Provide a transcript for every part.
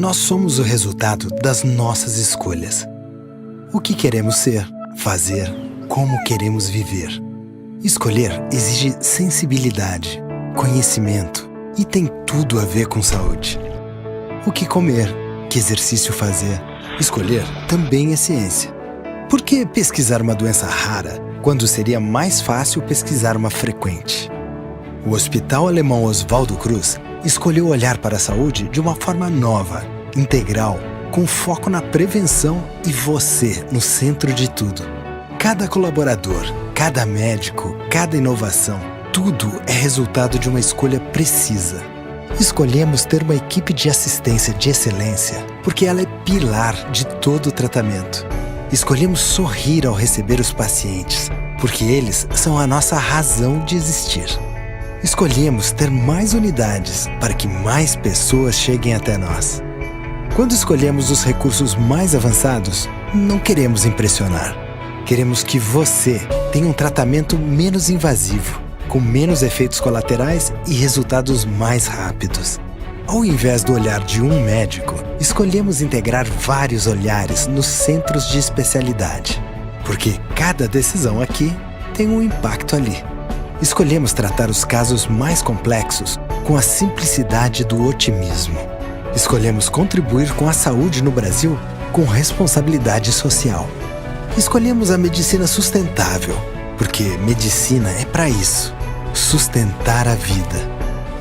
Nós somos o resultado das nossas escolhas. O que queremos ser, fazer, como queremos viver. Escolher exige sensibilidade, conhecimento e tem tudo a ver com saúde. O que comer, que exercício fazer. Escolher também é ciência. Por que pesquisar uma doença rara quando seria mais fácil pesquisar uma frequente? O Hospital Alemão Oswaldo Cruz escolheu olhar para a saúde de uma forma nova, integral, com foco na prevenção e você no centro de tudo. Cada colaborador, cada médico, cada inovação, tudo é resultado de uma escolha precisa. Escolhemos ter uma equipe de assistência de excelência porque ela é pilar de todo o tratamento. Escolhemos sorrir ao receber os pacientes porque eles são a nossa razão de existir. Escolhemos ter mais unidades para que mais pessoas cheguem até nós. Quando escolhemos os recursos mais avançados, não queremos impressionar. Queremos que você tenha um tratamento menos invasivo, com menos efeitos colaterais e resultados mais rápidos. Ao invés do olhar de um médico, escolhemos integrar vários olhares nos centros de especialidade, porque cada decisão aqui tem um impacto ali. Escolhemos tratar os casos mais complexos com a simplicidade do otimismo. Escolhemos contribuir com a saúde no Brasil com responsabilidade social. Escolhemos a medicina sustentável, porque medicina é para isso, sustentar a vida.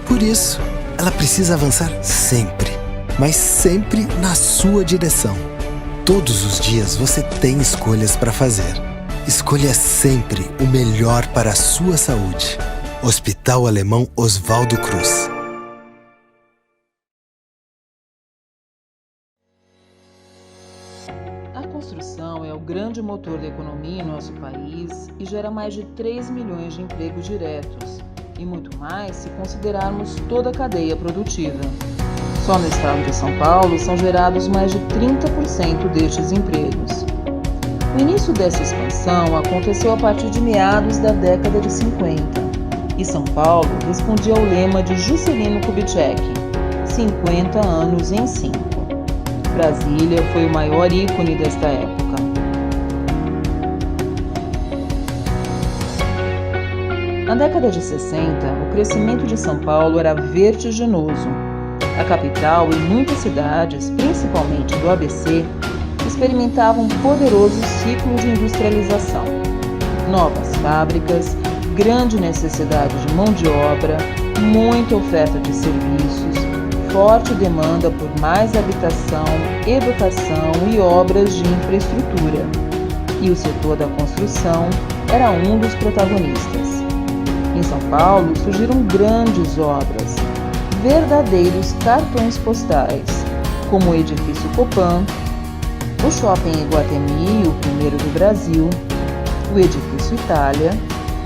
Por isso, ela precisa avançar sempre, mas sempre na sua direção. Todos os dias você tem escolhas para fazer. Escolha sempre o melhor para a sua saúde. Hospital Alemão Oswaldo Cruz. A construção é o grande motor da economia em nosso país e gera mais de 3 milhões de empregos diretos, e muito mais se considerarmos toda a cadeia produtiva. Só no estado de São Paulo são gerados mais de 30% destes empregos. O início dessa expansão aconteceu a partir de meados da década de 50, e São Paulo respondia ao lema de Juscelino Kubitschek, 50 anos em 5. Brasília foi o maior ícone desta época. Na década de 60, o crescimento de São Paulo era vertiginoso. A capital e muitas cidades, principalmente do ABC, experimentavam um poderoso ciclo de industrialização. Novas fábricas, grande necessidade de mão de obra, muita oferta de serviços, forte demanda por mais habitação, educação e obras de infraestrutura. E o setor da construção era um dos protagonistas. Em São Paulo surgiram grandes obras, verdadeiros cartões postais, como o Edifício Copan, o Shopping Iguatemi, o primeiro do Brasil, o Edifício Itália,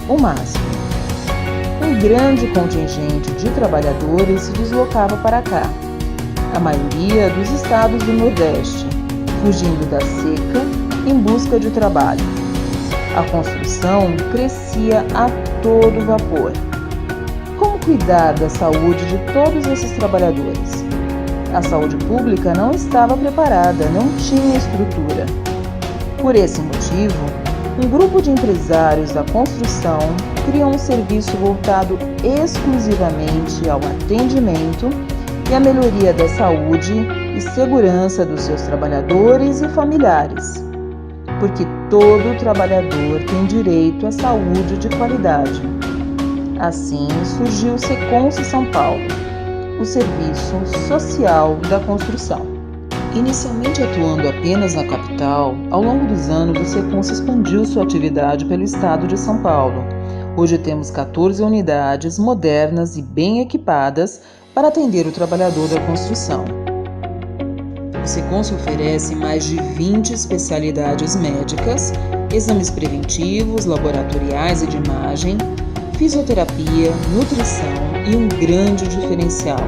o MASP. Um grande contingente de trabalhadores se deslocava para cá, a maioria dos estados do Nordeste, fugindo da seca em busca de trabalho. A construção crescia a todo vapor. Como cuidar da saúde de todos esses trabalhadores? A saúde pública não estava preparada, não tinha estrutura. Por esse motivo, um grupo de empresários da construção criou um serviço voltado exclusivamente ao atendimento e à melhoria da saúde e segurança dos seus trabalhadores e familiares. Porque todo trabalhador tem direito à saúde de qualidade. Assim surgiu o Seconce São Paulo, o Serviço Social da Construção. Inicialmente atuando apenas na capital, ao longo dos anos o Seconce expandiu sua atividade pelo estado de São Paulo. Hoje temos 14 unidades modernas e bem equipadas para atender o trabalhador da construção. O Seconce oferece mais de 20 especialidades médicas, exames preventivos, laboratoriais e de imagem, fisioterapia, nutrição e um grande diferencial: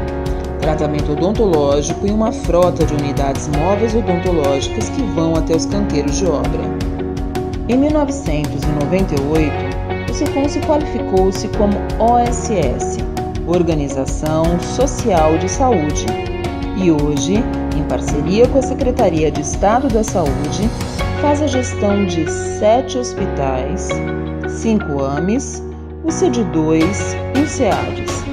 tratamento odontológico e uma frota de unidades móveis odontológicas que vão até os canteiros de obra. Em 1998, o Seconce qualificou-se como OSS, Organização Social de Saúde, e hoje em parceria com a Secretaria de Estado da Saúde, faz a gestão de 7 hospitais, 5 AMES, o CED2 e o SEADES.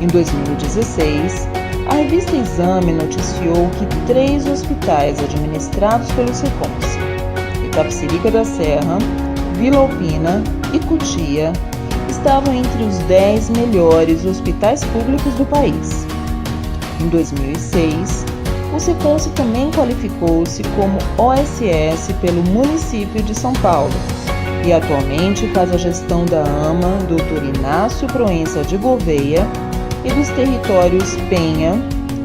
Em 2016, a revista Exame noticiou que 3 hospitais administrados pelo Seconce, Itapecerica da Serra, Vila Alpina e Cotia, estavam entre os 10 melhores hospitais públicos do país. Em 2006, o Seconce também qualificou-se como OSS pelo município de São Paulo e atualmente faz a gestão da AMA Dr. Inácio Proença de Gouveia e dos territórios Penha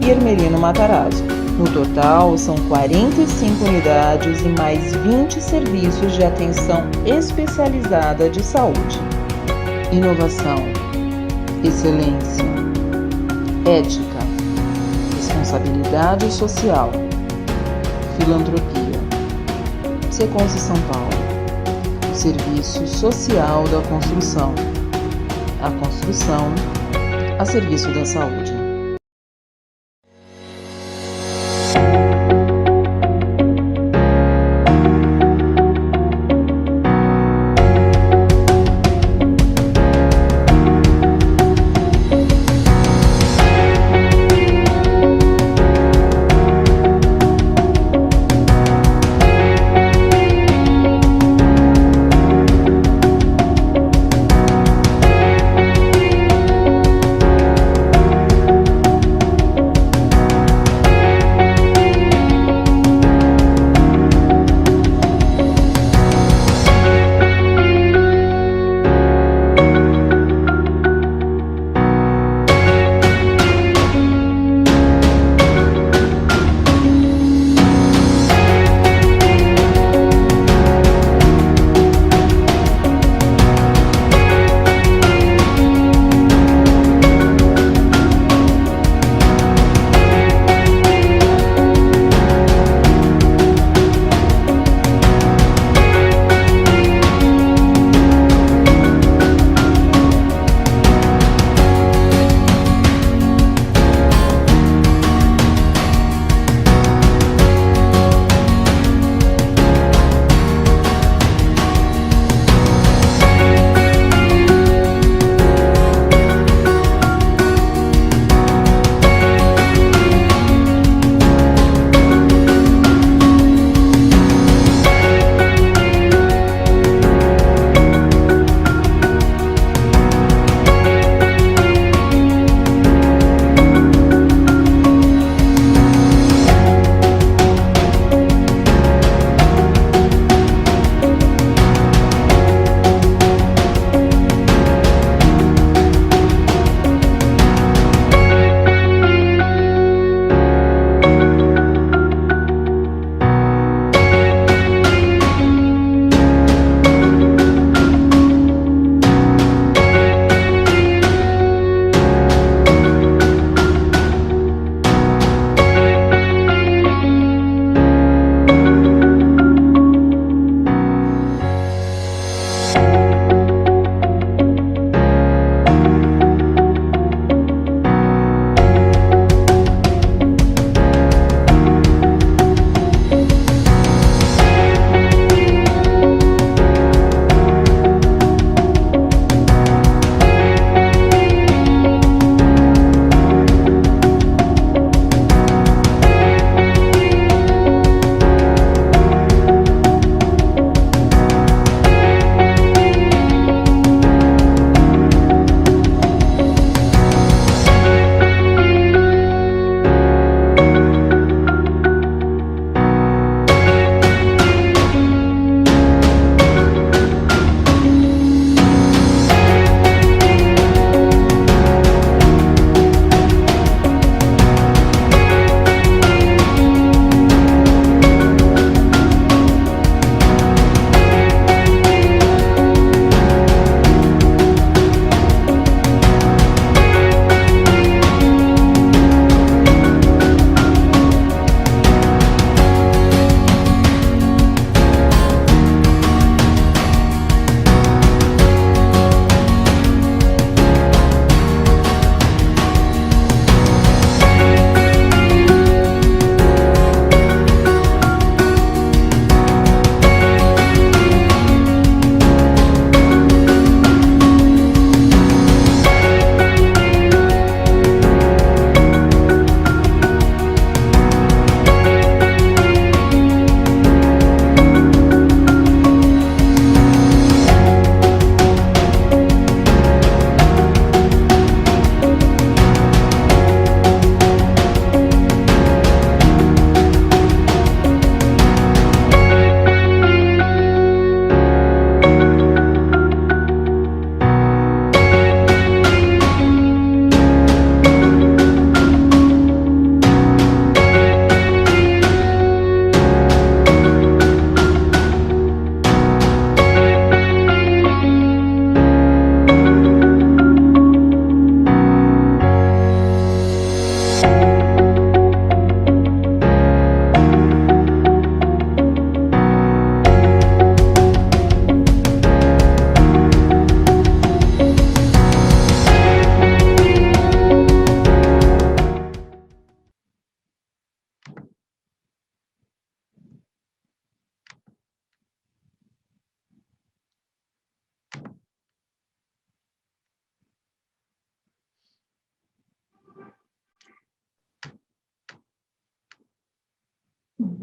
e Hermelino Matarazzo. No total, são 45 unidades e mais 20 serviços de atenção especializada de saúde. Inovação, excelência, ética, responsabilidade social, filantropia. Seconce São Paulo, o serviço social da construção. A construção a serviço da saúde.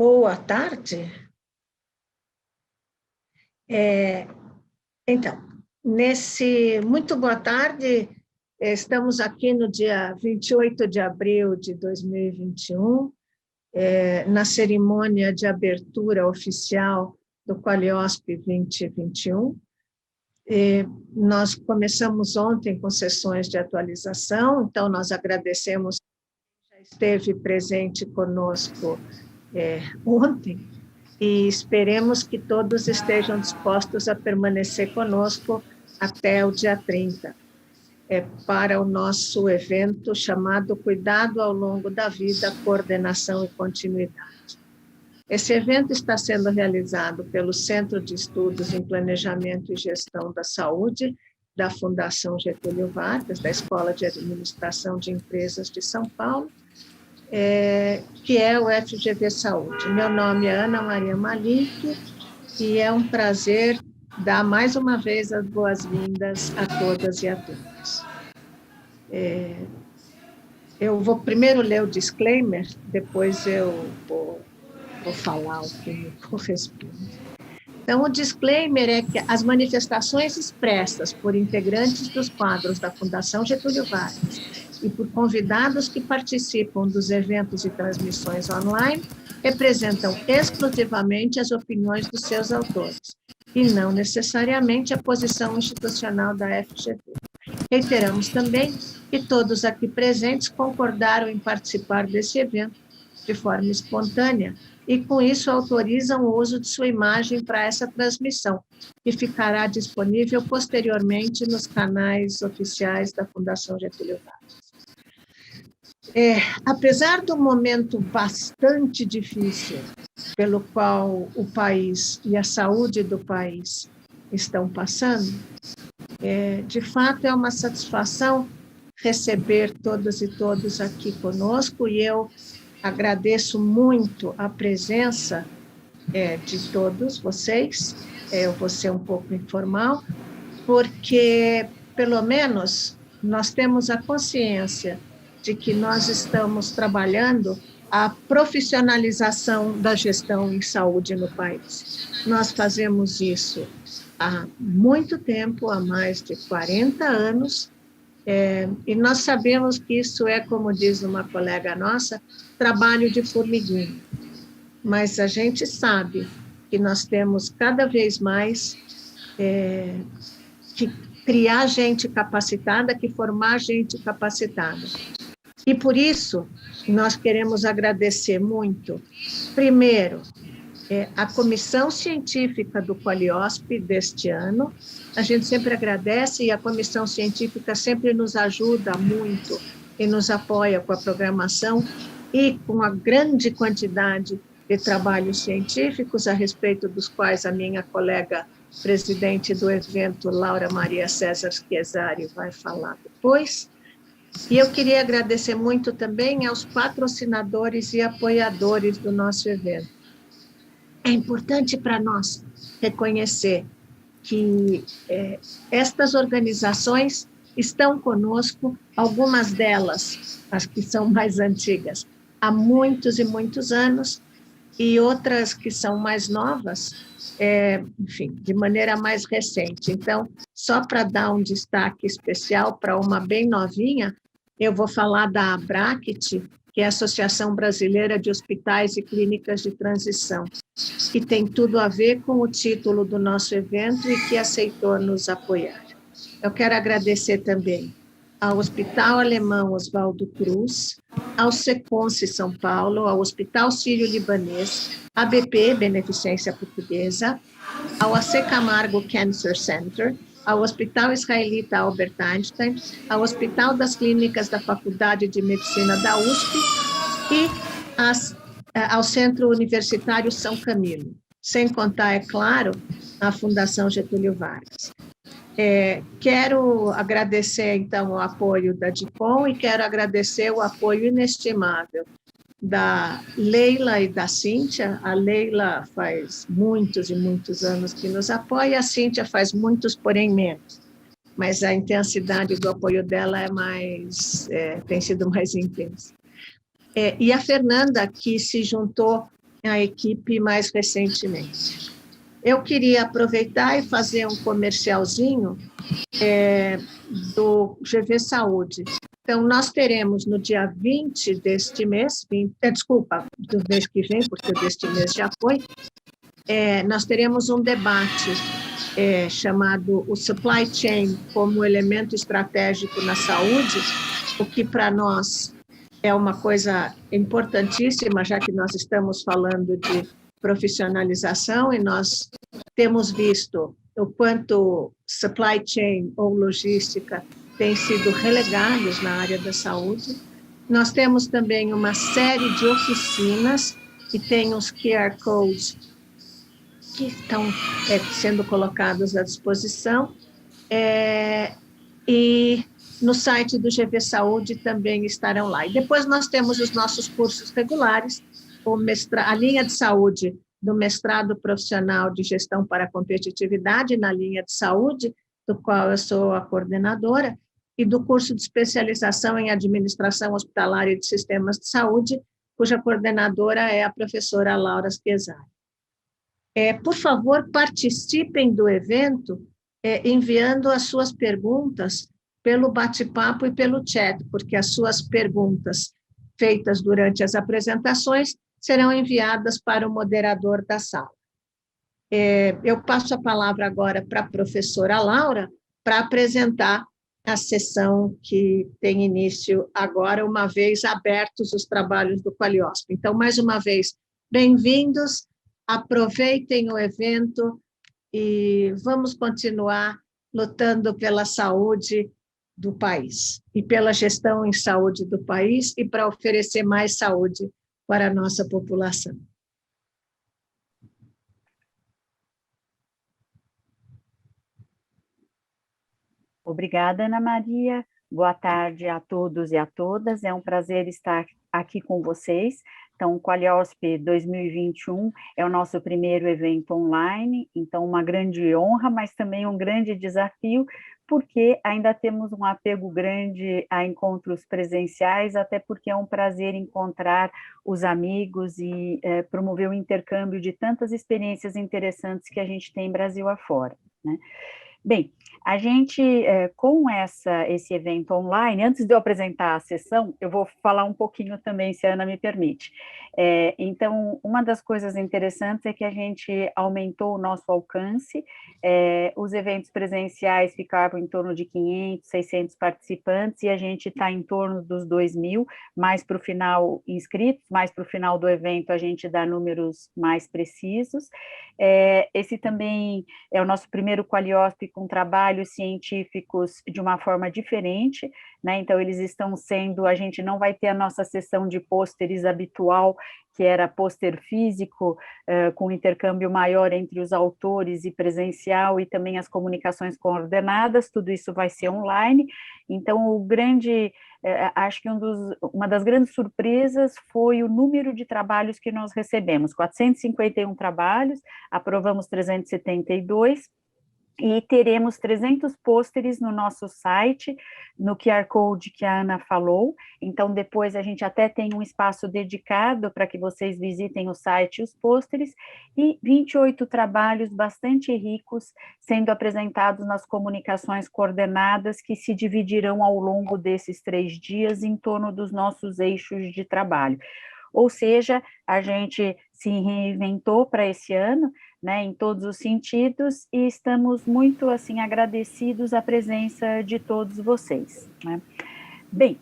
Boa tarde. Então, muito boa tarde, estamos aqui no dia 28 de abril de 2021, na cerimônia de abertura oficial do Qualiosp 2021. Nós começamos ontem com sessões de atualização, então nós agradecemos quem já esteve presente conosco ontem, e esperemos que todos estejam dispostos a permanecer conosco até o dia 30, para o nosso evento chamado Cuidado ao Longo da Vida, Coordenação e Continuidade. Esse evento está sendo realizado pelo Centro de Estudos em Planejamento e Gestão da Saúde, da Fundação Getúlio Vargas, da Escola de Administração de Empresas de São Paulo, que é o FGV Saúde. Meu nome é Ana Maria Malik e é um prazer dar mais uma vez as boas-vindas a todas e a todos. Eu vou primeiro ler o disclaimer, depois eu vou falar o que me corresponde. Então, o disclaimer é que as manifestações expressas por integrantes dos quadros da Fundação Getúlio Vargas e por convidados que participam dos eventos e transmissões online representam exclusivamente as opiniões dos seus autores e não necessariamente a posição institucional da FGV. Reiteramos também que todos aqui presentes concordaram em participar desse evento de forma espontânea e, com isso, autorizam o uso de sua imagem para essa transmissão, que ficará disponível posteriormente nos canais oficiais da Fundação Getúlio Vargas. Apesar do momento bastante difícil pelo qual o país e a saúde do país estão passando, de fato é uma satisfação receber todas e todos aqui conosco, e eu agradeço muito a presença de todos vocês. Eu vou ser um pouco informal, porque, pelo menos, nós temos a consciência de que nós estamos trabalhando a profissionalização da gestão em saúde no país. Nós fazemos isso há muito tempo, há mais de 40 anos, e nós sabemos que isso é, como diz uma colega nossa, trabalho de formiguinha. Mas a gente sabe que nós temos cada vez mais que criar gente capacitada, que formar gente capacitada. E por isso, nós queremos agradecer muito, primeiro, a comissão científica do Qualiosp deste ano. A gente sempre agradece e a comissão científica sempre nos ajuda muito e nos apoia com a programação e com a grande quantidade de trabalhos científicos, a respeito dos quais a minha colega presidente do evento, Laura Maria César Chiesari, vai falar depois. E eu queria agradecer muito também aos patrocinadores e apoiadores do nosso evento. É importante para nós reconhecer que estas organizações estão conosco, algumas delas, as que são mais antigas, há muitos e muitos anos, e outras que são mais novas, enfim, de maneira mais recente. Então, só para dar um destaque especial para uma bem novinha, eu vou falar da ABRACT, que é a Associação Brasileira de Hospitais e Clínicas de Transição, que tem tudo a ver com o título do nosso evento e que aceitou nos apoiar. Eu quero agradecer também ao Hospital Alemão Oswaldo Cruz, ao Seconce São Paulo, ao Hospital Sírio-Libanês, à BP, Beneficência Portuguesa, ao AC Camargo Cancer Center, ao Hospital Israelita Albert Einstein, ao Hospital das Clínicas da Faculdade de Medicina da USP e ao Centro Universitário São Camilo, sem contar, é claro, a Fundação Getúlio Vargas. Quero agradecer, então, o apoio da DICOM e quero agradecer o apoio inestimável da Leila e da Cíntia. A Leila faz muitos e muitos anos que nos apoia, a Cíntia faz muitos, porém menos. Mas a intensidade do apoio dela tem sido mais intensa. E a Fernanda, que se juntou a equipe mais recentemente. Eu queria aproveitar e fazer um comercialzinho do GV Saúde. Então, nós teremos no dia 20 deste mês, desculpa, do mês que vem, porque deste mês já foi, nós teremos um debate chamado o Supply Chain como elemento estratégico na saúde, o que para nós é uma coisa importantíssima, já que nós estamos falando de profissionalização e nós temos visto o quanto supply chain ou logística têm sido relegados na área da saúde. Nós temos também uma série de oficinas que têm os QR codes que estão sendo colocados à disposição, e no site do GV Saúde também estarão lá. E depois nós temos os nossos cursos regulares, a linha de saúde do mestrado profissional de gestão para a competitividade na linha de saúde, do qual eu sou a coordenadora, e do curso de especialização em administração hospitalar e de sistemas de saúde, cuja coordenadora é a professora Laura Chiesari. Por favor, participem do evento enviando as suas perguntas pelo bate-papo e pelo chat, porque as suas perguntas feitas durante as apresentações serão enviadas para o moderador da sala. Eu passo a palavra agora para a professora Laura para apresentar a sessão que tem início agora, uma vez abertos os trabalhos do Qualiosp. Então, mais uma vez, bem-vindos, aproveitem o evento e vamos continuar lutando pela saúde do país e pela gestão em saúde do país e para oferecer mais saúde para a nossa população. Obrigada, Ana Maria. Boa tarde a todos e a todas. É um prazer estar aqui com vocês. Então, o Qualiosp 2021 é o nosso primeiro evento online, então uma grande honra, mas também um grande desafio, porque ainda temos um apego grande a encontros presenciais, até porque é um prazer encontrar os amigos e promover o intercâmbio de tantas experiências interessantes que a gente tem Brasil afora, né? Bem, a gente, com esse evento online, antes de eu apresentar a sessão, eu vou falar um pouquinho também, se a Ana me permite. Então, uma das coisas interessantes é que a gente aumentou o nosso alcance, os eventos presenciais ficavam em torno de 500, 600 participantes, e a gente está em torno dos 2.000, mais para o final inscritos, mais para o final do evento a gente dá números mais precisos. Esse também é o nosso primeiro Qualiosp com trabalhos científicos de uma forma diferente, né? Então eles estão sendo, a gente não vai ter a nossa sessão de pôsteres habitual, que era pôster físico, com intercâmbio maior entre os autores e presencial, e também as comunicações coordenadas, tudo isso vai ser online. Então, acho que uma das grandes surpresas foi o número de trabalhos que nós recebemos, 451 trabalhos, aprovamos 372, e teremos 300 pôsteres no nosso site, no QR Code que a Ana falou. Então, depois a gente até tem um espaço dedicado para que vocês visitem o site e os pôsteres, e 28 trabalhos bastante ricos sendo apresentados nas comunicações coordenadas, que se dividirão ao longo desses 3 dias em torno dos nossos eixos de trabalho. Ou seja, a gente se reinventou para esse ano, né, em todos os sentidos, e estamos muito, assim, agradecidos à presença de todos vocês, né? Bem,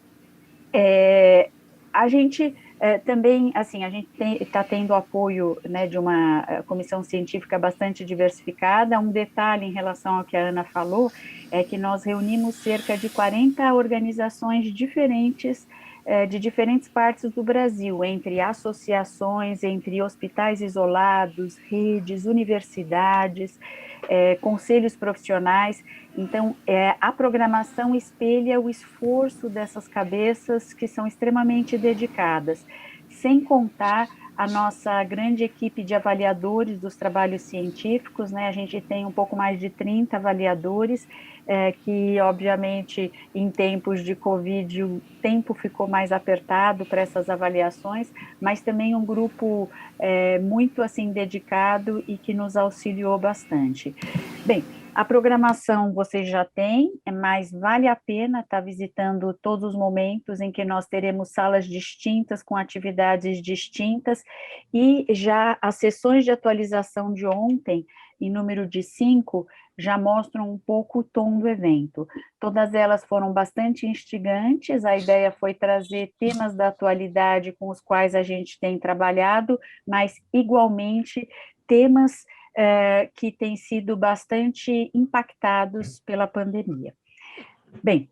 a gente também, assim, a gente está tendo apoio, né, de uma comissão científica bastante diversificada. Um detalhe em relação ao que a Ana falou é que nós reunimos cerca de 40 organizações diferentes, de diferentes partes do Brasil, entre associações, entre hospitais isolados, redes, universidades, conselhos profissionais. Então, a programação espelha o esforço dessas cabeças que são extremamente dedicadas, sem contar a nossa grande equipe de avaliadores dos trabalhos científicos, né? A gente tem um pouco mais de 30 avaliadores, que, obviamente, em tempos de Covid, o tempo ficou mais apertado para essas avaliações, mas também um grupo muito, assim, dedicado e que nos auxiliou bastante. Bem, a programação vocês já têm, mas vale a pena estar visitando todos os momentos em que nós teremos salas distintas, com atividades distintas, e já as sessões de atualização de ontem, em número de 5, já mostram um pouco o tom do evento. Todas elas foram bastante instigantes, a ideia foi trazer temas da atualidade com os quais a gente tem trabalhado, mas igualmente temas que têm sido bastante impactados pela pandemia. Bem,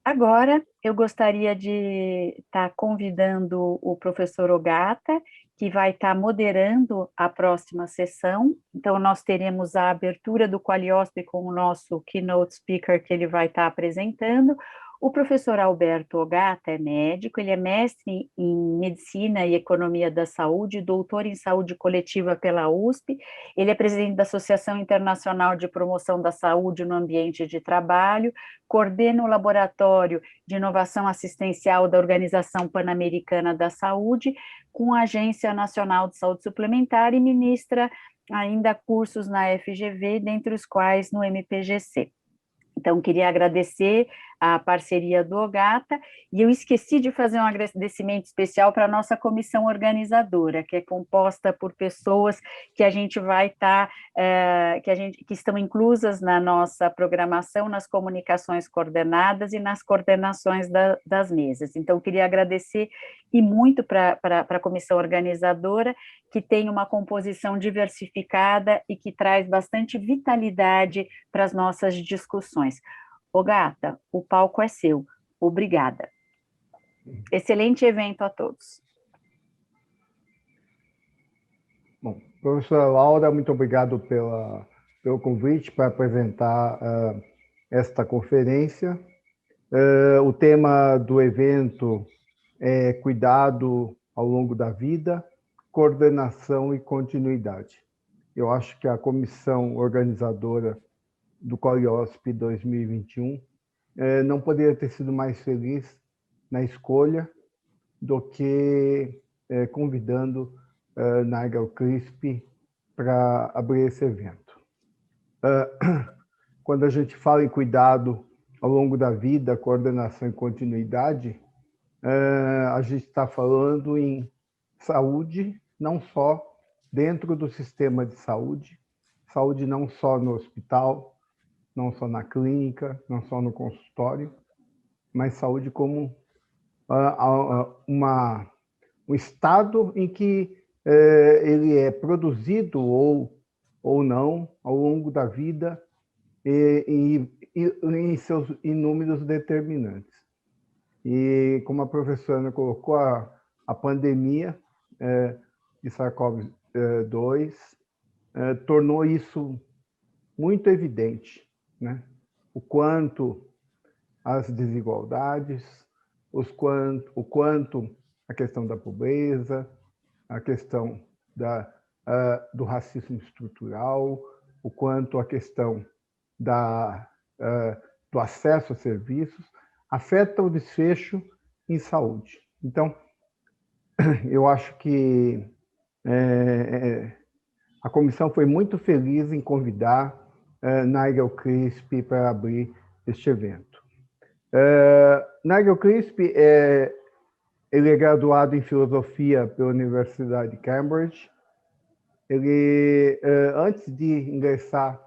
agora eu gostaria de estar convidando o professor Ogata, que vai estar moderando a próxima sessão. Então, nós teremos a abertura do Qualiosp com o nosso keynote speaker que ele vai estar apresentando. O professor Alberto Ogata é médico, ele é mestre em Medicina e Economia da Saúde, doutor em Saúde Coletiva pela USP, ele é presidente da Associação Internacional de Promoção da Saúde no Ambiente de Trabalho, coordena o Laboratório de Inovação Assistencial da Organização Pan-Americana da Saúde, com a Agência Nacional de Saúde Suplementar e ministra ainda cursos na FGV, dentre os quais no MPGC. Então, queria agradecer a parceria do Ogata, e eu esqueci de fazer um agradecimento especial para a nossa comissão organizadora, que é composta por pessoas que a gente vai estar, que estão inclusas na nossa programação, nas comunicações coordenadas e nas coordenações das mesas. Então, queria agradecer e muito para a comissão organizadora, que tem uma composição diversificada e que traz bastante vitalidade para as nossas discussões. Ogata, o palco é seu. Obrigada. Excelente evento a todos. Bom, professora Laura, muito obrigado pelo convite para apresentar esta conferência. O tema do evento é cuidado ao longo da vida, coordenação e continuidade. Eu acho que a comissão organizadora do Qualiosp 2021 não poderia ter sido mais feliz na escolha do que convidando Nigel Crisp para abrir esse evento. Quando a gente fala em cuidado ao longo da vida, coordenação e continuidade, a gente está falando em saúde, não só dentro do sistema de saúde não só no hospital, não só na clínica, não só no consultório, mas saúde como um estado em que ele é produzido ou não ao longo da vida e em seus inúmeros determinantes. E como a professora colocou, a pandemia de SARS-CoV-2 tornou isso muito evidente, né? O quanto as desigualdades, o quanto a questão da pobreza, a questão do racismo estrutural, o quanto a questão do acesso a serviços afeta o desfecho em saúde. Então, eu acho que a comissão foi muito feliz em convidar Nigel Crisp para abrir este evento. Nigel Crisp ele é graduado em filosofia pela Universidade de Cambridge. Ele, antes de ingressar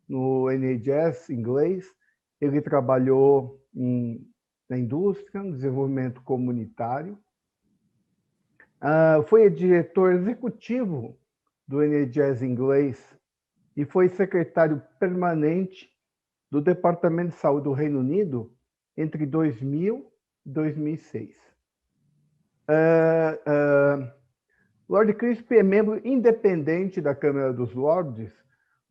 no NHS inglês, ele trabalhou na indústria, no desenvolvimento comunitário. Foi diretor executivo do NHS inglês e foi secretário permanente do Departamento de Saúde do Reino Unido entre 2000 e 2006. Lord Crisp é membro independente da Câmara dos Lordes,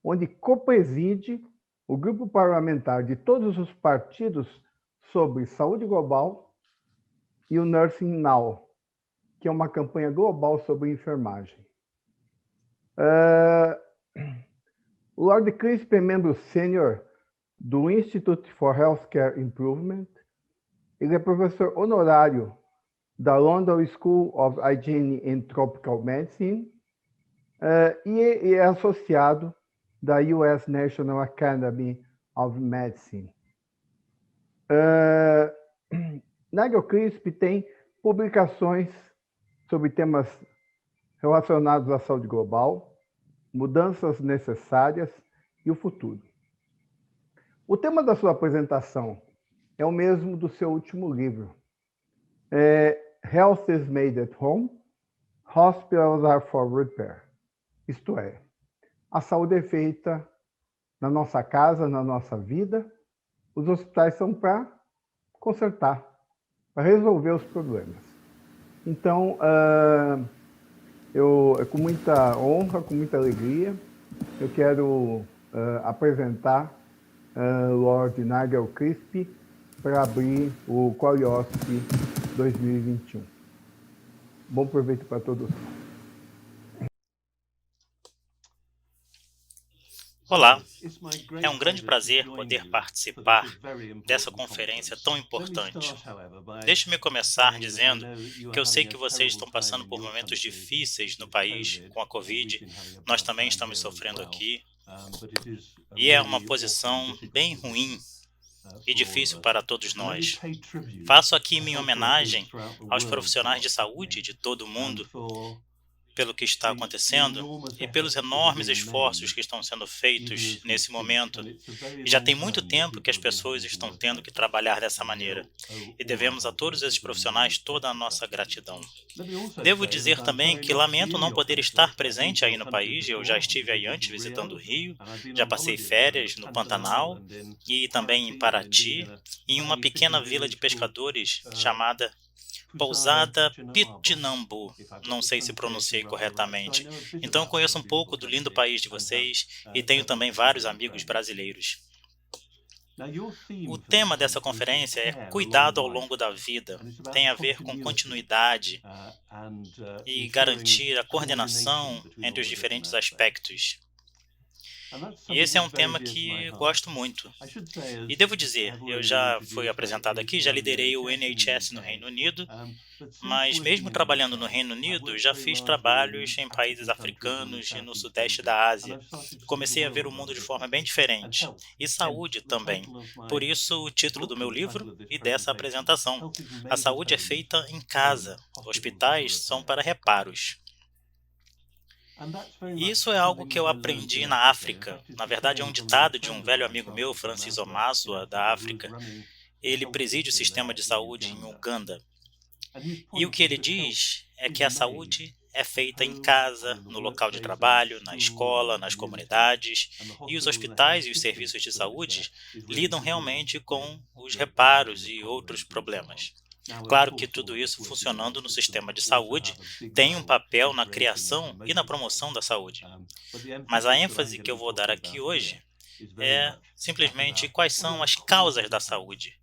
onde copreside o grupo parlamentar de todos os partidos sobre saúde global e o Nursing Now. que é uma campanha global sobre enfermagem. O Lord Crisp é membro sênior do Institute for Healthcare Improvement. Ele é professor honorário da London School of Hygiene and Tropical Medicine e é associado da US National Academy of Medicine. Nigel Crisp tem publicações sobre temas relacionados à saúde global, mudanças necessárias e o futuro. O tema da sua apresentação é o mesmo do seu último livro. Health is made at home, hospitals are for repair. Isto é, a saúde é feita na nossa casa, na nossa vida. Os hospitais são para consertar, para resolver os problemas. Então, com muita honra, com muita alegria, eu quero apresentar Lord Nigel Crisp para abrir o Qualiosp 2021. Bom proveito para todos. Olá, é um grande prazer poder participar dessa conferência tão importante. Deixe-me começar dizendo que eu sei que vocês estão passando por momentos difíceis no país com a Covid, nós também estamos sofrendo aqui, e é uma posição bem ruim e difícil para todos nós. Faço aqui minha homenagem aos profissionais de saúde de todo o mundo, pelo que está acontecendo e pelos enormes esforços que estão sendo feitos nesse momento. E já tem muito tempo que as pessoas estão tendo que trabalhar dessa maneira. E devemos a todos esses profissionais toda a nossa gratidão. Devo dizer também que lamento não poder estar presente aí no país. Eu já estive aí antes visitando o Rio, já passei férias no Pantanal e também em Paraty, em uma pequena vila de pescadores chamada Pousada Pitnambu, não sei se pronunciei corretamente. Então eu conheço um pouco do lindo país de vocês e tenho também vários amigos brasileiros. O tema dessa conferência é Cuidado ao longo da vida. Tem a ver com continuidade e garantir a coordenação entre os diferentes aspectos. E esse é um tema que gosto muito. E devo dizer, eu já fui apresentado aqui, já liderei o NHS no Reino Unido, mas mesmo trabalhando no Reino Unido, já fiz trabalhos em países africanos e no sudeste da Ásia. Comecei a ver o mundo de forma bem diferente. E saúde também. Por isso, o título do meu livro e dessa apresentação. A saúde é feita em casa. Hospitais são para reparos. Isso é algo que eu aprendi na África. Na verdade, é um ditado de um velho amigo meu, Francis Omaswa, da África. Ele preside o sistema de saúde em Uganda. E o que ele diz é que a saúde é feita em casa, no local de trabalho, na escola, nas comunidades, e os hospitais e os serviços de saúde lidam realmente com os reparos e outros problemas. Claro que tudo isso funcionando no sistema de saúde tem um papel na criação e na promoção da saúde. Mas a ênfase que eu vou dar aqui hoje é simplesmente quais são as causas da saúde,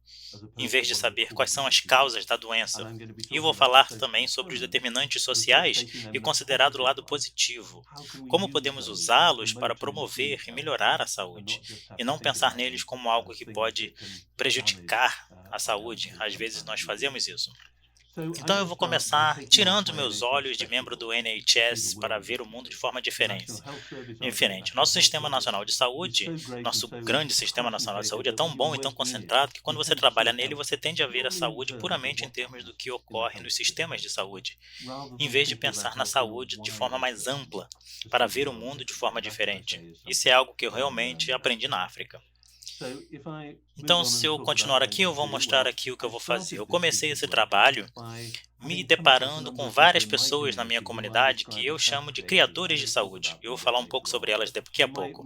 em vez de saber quais são as causas da doença. E eu vou falar também sobre os determinantes sociais e considerar do lado positivo. Como podemos usá-los para promover e melhorar a saúde, e não pensar neles como algo que pode prejudicar a saúde. Às vezes nós fazemos isso. Então eu vou começar tirando meus olhos de membro do NHS para ver o mundo de forma diferente. Nosso Sistema Nacional de Saúde, nosso grande Sistema Nacional de Saúde é tão bom e tão concentrado que quando você trabalha nele, você tende a ver a saúde puramente em termos do que ocorre nos sistemas de saúde, em vez de pensar na saúde de forma mais ampla, para ver o mundo de forma diferente. Isso é algo que eu realmente aprendi na África. Então, se eu continuar aqui, eu vou mostrar aqui o que eu vou fazer. Eu comecei esse trabalho me deparando com várias pessoas na minha comunidade que eu chamo de criadores de saúde. Eu vou falar um pouco sobre elas daqui a pouco.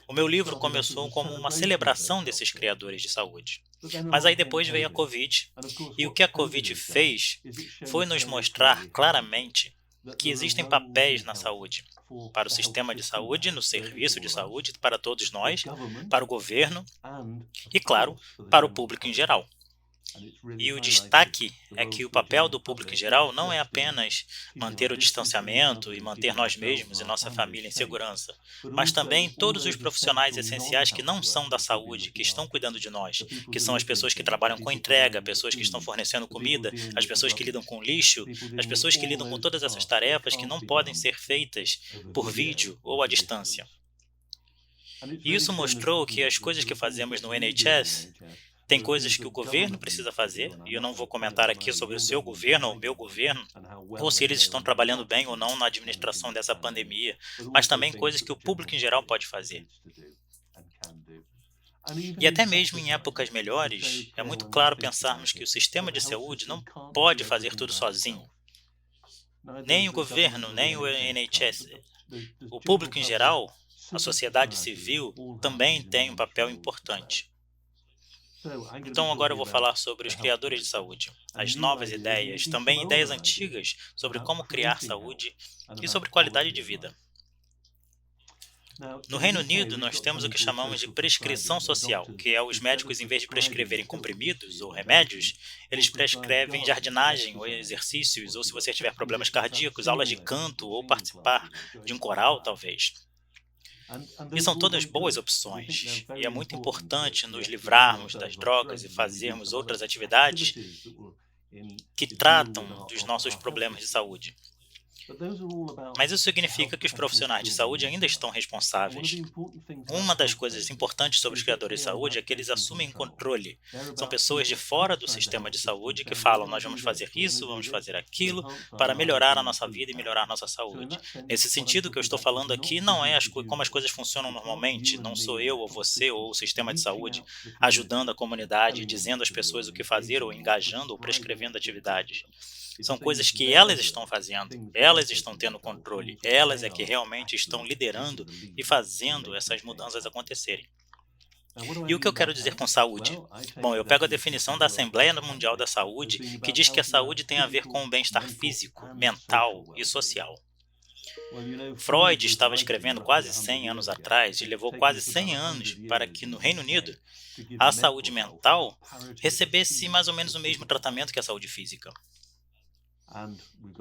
O meu livro começou como uma celebração desses criadores de saúde. Mas aí depois veio a Covid, e o que a Covid fez foi nos mostrar claramente que existem papéis na saúde, para o sistema de saúde, no serviço de saúde, para todos nós, para o governo e, claro, para o público em geral. E o destaque é que o papel do público em geral não é apenas manter o distanciamento e manter nós mesmos e nossa família em segurança, mas também todos os profissionais essenciais que não são da saúde, que estão cuidando de nós, que são as pessoas que trabalham com entrega, pessoas que estão fornecendo comida, as pessoas que lidam com lixo, as pessoas que lidam com todas essas tarefas que não podem ser feitas por vídeo ou à distância. E isso mostrou que as coisas que fazemos no NHS tem coisas que o governo precisa fazer, e eu não vou comentar aqui sobre o seu governo ou o meu governo, ou se eles estão trabalhando bem ou não na administração dessa pandemia, mas também coisas que o público em geral pode fazer. E até mesmo em épocas melhores, é muito claro pensarmos que o sistema de saúde não pode fazer tudo sozinho. Nem o governo, nem o NHS. O público em geral, a sociedade civil, também tem um papel importante. Então agora eu vou falar sobre os criadores de saúde, as novas ideias, também ideias antigas sobre como criar saúde e sobre qualidade de vida. No Reino Unido, nós temos o que chamamos de prescrição social, que é os médicos, em vez de prescreverem comprimidos ou remédios, eles prescrevem jardinagem ou exercícios, ou se você tiver problemas cardíacos, aulas de canto ou participar de um coral, talvez. E são todas boas opções, e é muito importante nos livrarmos das drogas e fazermos outras atividades que tratam dos nossos problemas de saúde. Mas isso significa que os profissionais de saúde ainda estão responsáveis. Uma das coisas importantes sobre os criadores de saúde é que eles assumem controle. São pessoas de fora do sistema de saúde que falam, nós vamos fazer isso, vamos fazer aquilo, para melhorar a nossa vida e melhorar a nossa saúde. Nesse sentido, o que eu estou falando aqui não é como as coisas funcionam normalmente, não sou eu ou você ou o sistema de saúde ajudando a comunidade, dizendo às pessoas o que fazer ou engajando ou prescrevendo atividades. São coisas que elas estão fazendo, elas estão tendo controle, elas é que realmente estão liderando e fazendo essas mudanças acontecerem. E o que eu quero dizer com saúde? Bom, eu pego a definição da Assembleia Mundial da Saúde, que diz que a saúde tem a ver com o bem-estar físico, mental e social. Freud estava escrevendo quase 100 anos atrás e levou quase 100 anos para que no Reino Unido a saúde mental recebesse mais ou menos o mesmo tratamento que a saúde física.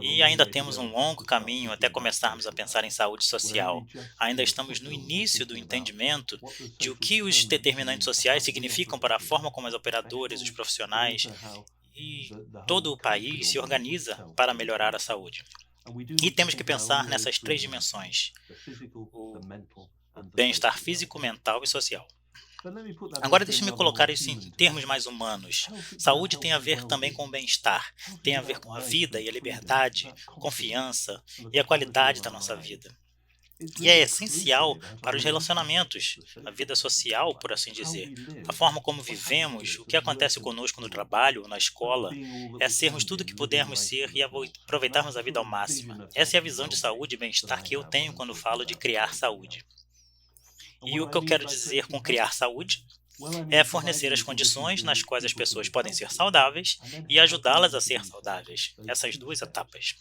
E ainda temos um longo caminho até começarmos a pensar em saúde social. Ainda estamos no início do entendimento de o que os determinantes sociais significam para a forma como as operadoras, os profissionais e todo o país se organiza para melhorar a saúde. E temos que pensar nessas três dimensões: o bem-estar físico, mental e social. Agora deixe-me colocar isso em termos mais humanos. Saúde tem a ver também com o bem-estar, tem a ver com a vida e a liberdade, confiança e a qualidade da nossa vida. E é essencial para os relacionamentos, a vida social, por assim dizer. A forma como vivemos, o que acontece conosco no trabalho ou na escola, é sermos tudo o que pudermos ser e aproveitarmos a vida ao máximo. Essa é a visão de saúde e bem-estar que eu tenho quando falo de criar saúde. E o que eu quero dizer com criar saúde é fornecer as condições nas quais as pessoas podem ser saudáveis e ajudá-las a ser saudáveis. Essas duas etapas.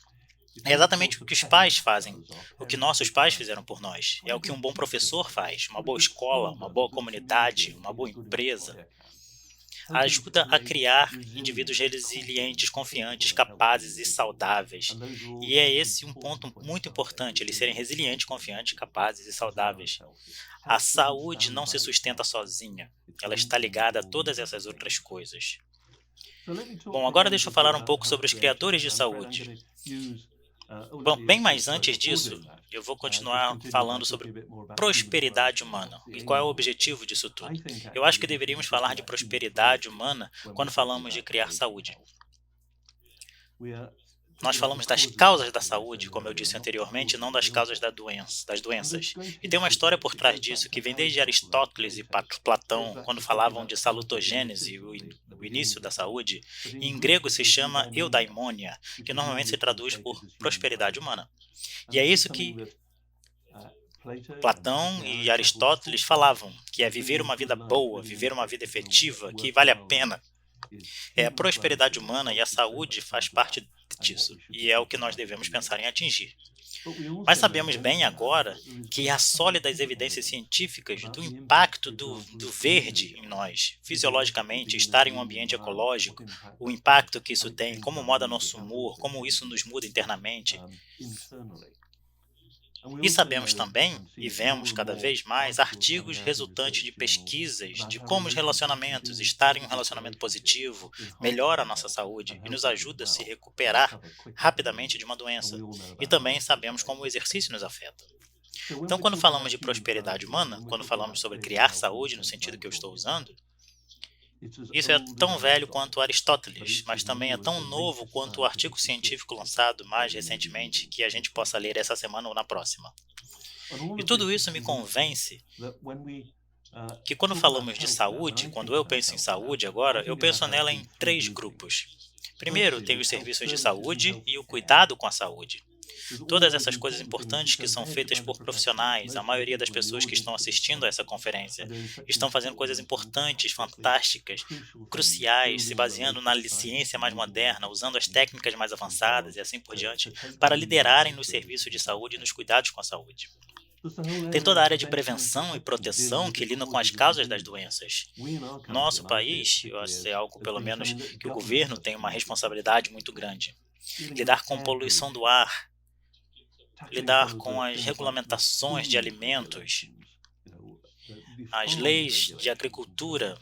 É exatamente o que os pais fazem, o que nossos pais fizeram por nós. É o que um bom professor faz, uma boa escola, uma boa comunidade, uma boa empresa. Ajuda a criar indivíduos resilientes, confiantes, capazes e saudáveis. E é esse um ponto muito importante, eles serem resilientes, confiantes, capazes e saudáveis. A saúde não se sustenta sozinha, ela está ligada a todas essas outras coisas. Bom, agora deixa eu falar um pouco sobre os criadores de saúde. Bom, bem mais antes disso, eu vou continuar falando sobre prosperidade humana. E qual é o objetivo disso tudo? Eu acho que deveríamos falar de prosperidade humana quando falamos de criar saúde. Nós falamos das causas da saúde, como eu disse anteriormente, não das causas das doenças. E tem uma história por trás disso, que vem desde Aristóteles e Platão, quando falavam de salutogênese, o início da saúde. E em grego se chama eudaimonia, que normalmente se traduz por prosperidade humana. E é isso que Platão e Aristóteles falavam, que é viver uma vida boa, viver uma vida efetiva, que vale a pena. A prosperidade humana e a saúde faz parte disso, e é o que nós devemos pensar em atingir. Mas sabemos bem agora que há sólidas evidências científicas do impacto do verde em nós, fisiologicamente, estar em um ambiente ecológico, o impacto que isso tem, como muda nosso humor, como isso nos muda internamente. E sabemos também, e vemos cada vez mais, artigos resultantes de pesquisas de como os relacionamentos, estar em um relacionamento positivo, melhora a nossa saúde e nos ajuda a se recuperar rapidamente de uma doença. E também sabemos como o exercício nos afeta. Então, quando falamos de prosperidade humana, quando falamos sobre criar saúde no sentido que eu estou usando, isso é tão velho quanto Aristóteles, mas também é tão novo quanto o artigo científico lançado mais recentemente que a gente possa ler essa semana ou na próxima. E tudo isso me convence que quando falamos de saúde, quando eu penso em saúde agora, eu penso nela em 3 grupos. Primeiro, tem os serviços de saúde e o cuidado com a saúde. Todas essas coisas importantes que são feitas por profissionais, a maioria das pessoas que estão assistindo a essa conferência estão fazendo coisas importantes, fantásticas, cruciais, se baseando na ciência mais moderna, usando as técnicas mais avançadas e assim por diante, para liderarem nos serviços de saúde e nos cuidados com a saúde. Tem toda a área de prevenção e proteção que lida com as causas das doenças. Nosso país, é algo pelo menos que o governo tem uma responsabilidade muito grande. Lidar com poluição do ar, lidar com as regulamentações de alimentos, as leis de agricultura.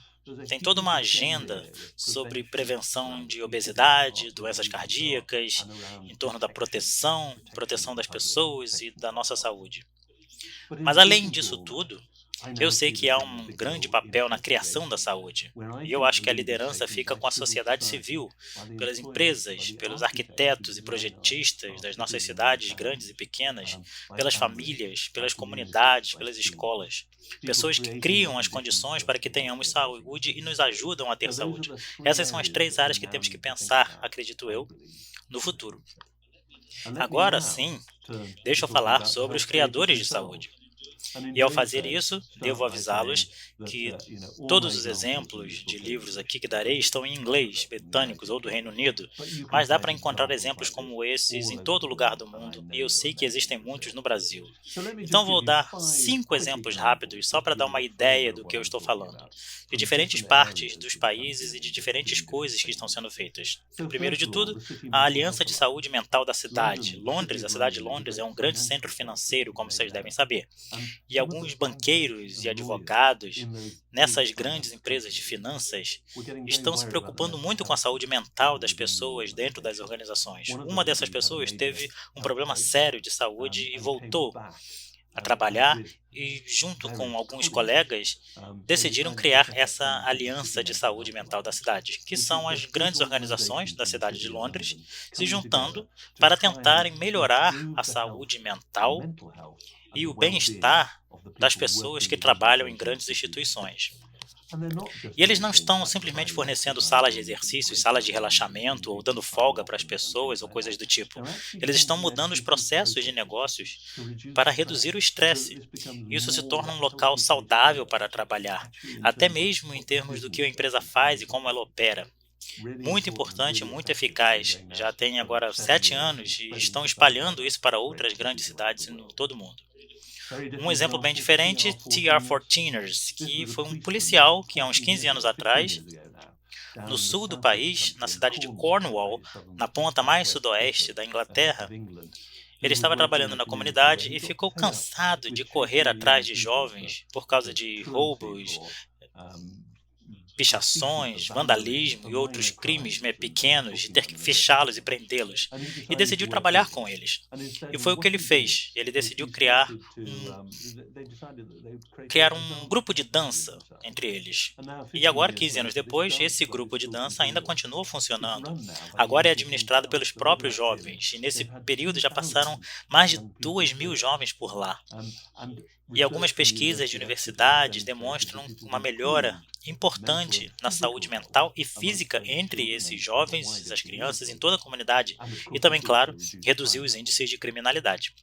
Tem toda uma agenda sobre prevenção de obesidade, doenças cardíacas, em torno da proteção das pessoas e da nossa saúde. Mas além disso tudo, eu sei que há um grande papel na criação da saúde, e eu acho que a liderança fica com a sociedade civil, pelas empresas, pelos arquitetos e projetistas das nossas cidades grandes e pequenas, pelas famílias, pelas comunidades, pelas escolas. Pessoas que criam as condições para que tenhamos saúde e nos ajudam a ter saúde. Essas são as 3 áreas que temos que pensar, acredito eu, no futuro. Agora sim, deixa eu falar sobre os criadores de saúde. E ao fazer isso, devo avisá-los que todos os exemplos de livros aqui que darei estão em inglês, britânicos ou do Reino Unido, mas dá para encontrar exemplos como esses em todo lugar do mundo, e eu sei que existem muitos no Brasil. Então vou dar 5 exemplos rápidos só para dar uma ideia do que eu estou falando, de diferentes partes dos países e de diferentes coisas que estão sendo feitas. Primeiro de tudo, a Aliança de Saúde Mental da cidade. Londres, a cidade de Londres é um grande centro financeiro, como vocês devem saber. E alguns banqueiros e advogados nessas grandes empresas de finanças estão se preocupando muito com a saúde mental das pessoas dentro das organizações. Uma dessas pessoas teve um problema sério de saúde e voltou a trabalhar e, junto com alguns colegas, decidiram criar essa Aliança de Saúde Mental da cidade, que são as grandes organizações da cidade de Londres se juntando para tentarem melhorar a saúde mental e o bem-estar das pessoas que trabalham em grandes instituições. E eles não estão simplesmente fornecendo salas de exercícios, salas de relaxamento ou dando folga para as pessoas ou coisas do tipo. Eles estão mudando os processos de negócios para reduzir o estresse. Isso se torna um local saudável para trabalhar, até mesmo em termos do que a empresa faz e como ela opera. Muito importante, muito eficaz. Já tem agora 7 anos e estão espalhando isso para outras grandes cidades em todo o mundo. Um exemplo bem diferente, TR-14ers, que foi um policial que há uns 15 anos atrás, no sul do país, na cidade de Cornwall, na ponta mais sudoeste da Inglaterra, ele estava trabalhando na comunidade e ficou cansado de correr atrás de jovens por causa de roubos, pichações, vandalismo e outros crimes pequenos, de ter que fechá-los e prendê-los, e decidiu trabalhar com eles. E foi o que ele fez. Ele decidiu criar um grupo de dança entre eles. E agora, 15 anos depois, esse grupo de dança ainda continua funcionando. Agora é administrado pelos próprios jovens, e nesse período já passaram mais de 2.000 jovens por lá. E algumas pesquisas de universidades demonstram uma melhora importante na saúde mental e física entre esses jovens, essas crianças, em toda a comunidade, e também, claro, reduzir os índices de criminalidade.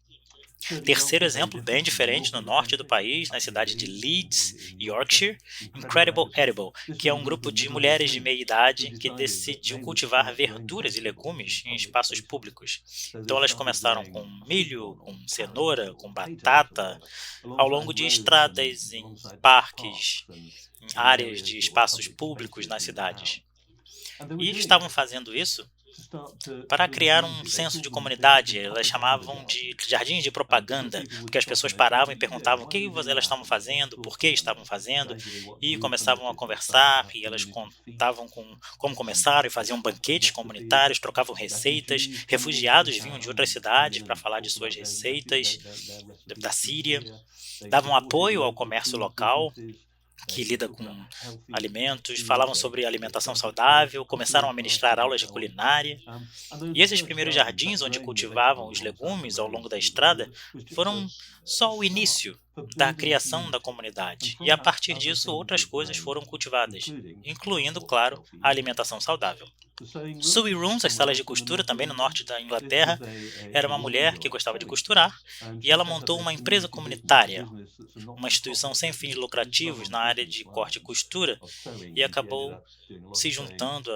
Terceiro exemplo, bem diferente, no norte do país, na cidade de Leeds, Yorkshire, Incredible Edible, que é um grupo de mulheres de meia idade que decidiu cultivar verduras e legumes em espaços públicos. Então elas começaram com milho, com cenoura, com batata, ao longo de estradas, em parques, em áreas de espaços públicos nas cidades. E estavam fazendo isso para criar um senso de comunidade. Elas chamavam de jardins de propaganda, porque as pessoas paravam e perguntavam o que elas estavam fazendo, por que estavam fazendo, e começavam a conversar, e elas contavam como começaram, e faziam banquetes comunitários, trocavam receitas. Refugiados vinham de outras cidades para falar de suas receitas, da Síria, davam apoio ao comércio local, que lida com alimentos, falavam sobre alimentação saudável, começaram a ministrar aulas de culinária. E esses primeiros jardins onde cultivavam os legumes ao longo da estrada foram só o início da criação da comunidade. E a partir disso outras coisas foram cultivadas, incluindo, claro, a alimentação saudável. Sewing Rooms, as salas de costura, também no norte da Inglaterra, era uma mulher que gostava de costurar e ela montou uma empresa comunitária, uma instituição sem fins lucrativos na área de corte e costura, e acabou se juntando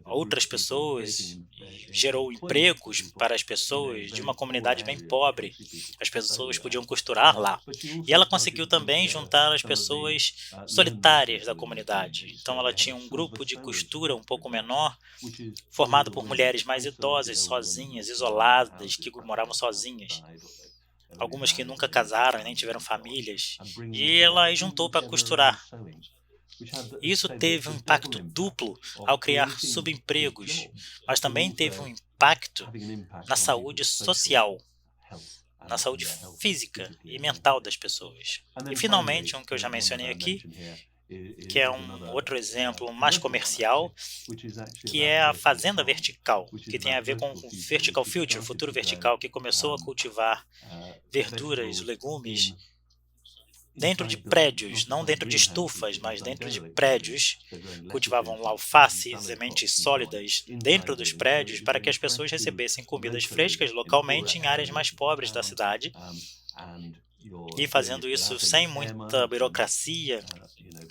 a outras pessoas e gerou empregos para as pessoas de uma comunidade bem pobre. As pessoas podiam costurar lá. E ela conseguiu também juntar as pessoas solitárias da comunidade. Então ela tinha um grupo de costura um pouco menor, formado por mulheres mais idosas, sozinhas, isoladas, que moravam sozinhas. Algumas que nunca casaram e nem tiveram famílias. E ela juntou para costurar. Isso teve um impacto duplo ao criar subempregos, mas também teve um impacto na saúde social, na saúde física e mental das pessoas. E finalmente, um que eu já mencionei aqui, que é um outro exemplo mais comercial, que é a fazenda vertical, que tem a ver com o Vertical Future, futuro vertical, que começou a cultivar verduras, legumes, dentro de prédios, não dentro de estufas, mas dentro de prédios. Cultivavam alface, sementes sólidas dentro dos prédios para que as pessoas recebessem comidas frescas localmente em áreas mais pobres da cidade, e fazendo isso sem muita burocracia,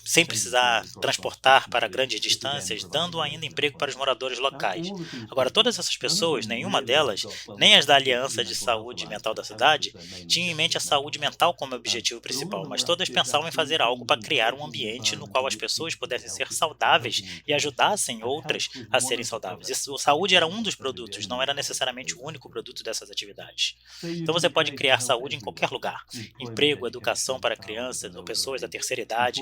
sem precisar transportar para grandes distâncias, dando ainda emprego para os moradores locais. Agora, todas essas pessoas, nenhuma delas, nem as da Aliança de Saúde Mental da cidade, tinham em mente a saúde mental como objetivo principal, mas todas pensavam em fazer algo para criar um ambiente no qual as pessoas pudessem ser saudáveis e ajudassem outras a serem saudáveis. A saúde era um dos produtos, não era necessariamente o único produto dessas atividades. Então você pode criar saúde em qualquer lugar. Emprego, educação para crianças ou pessoas da terceira idade,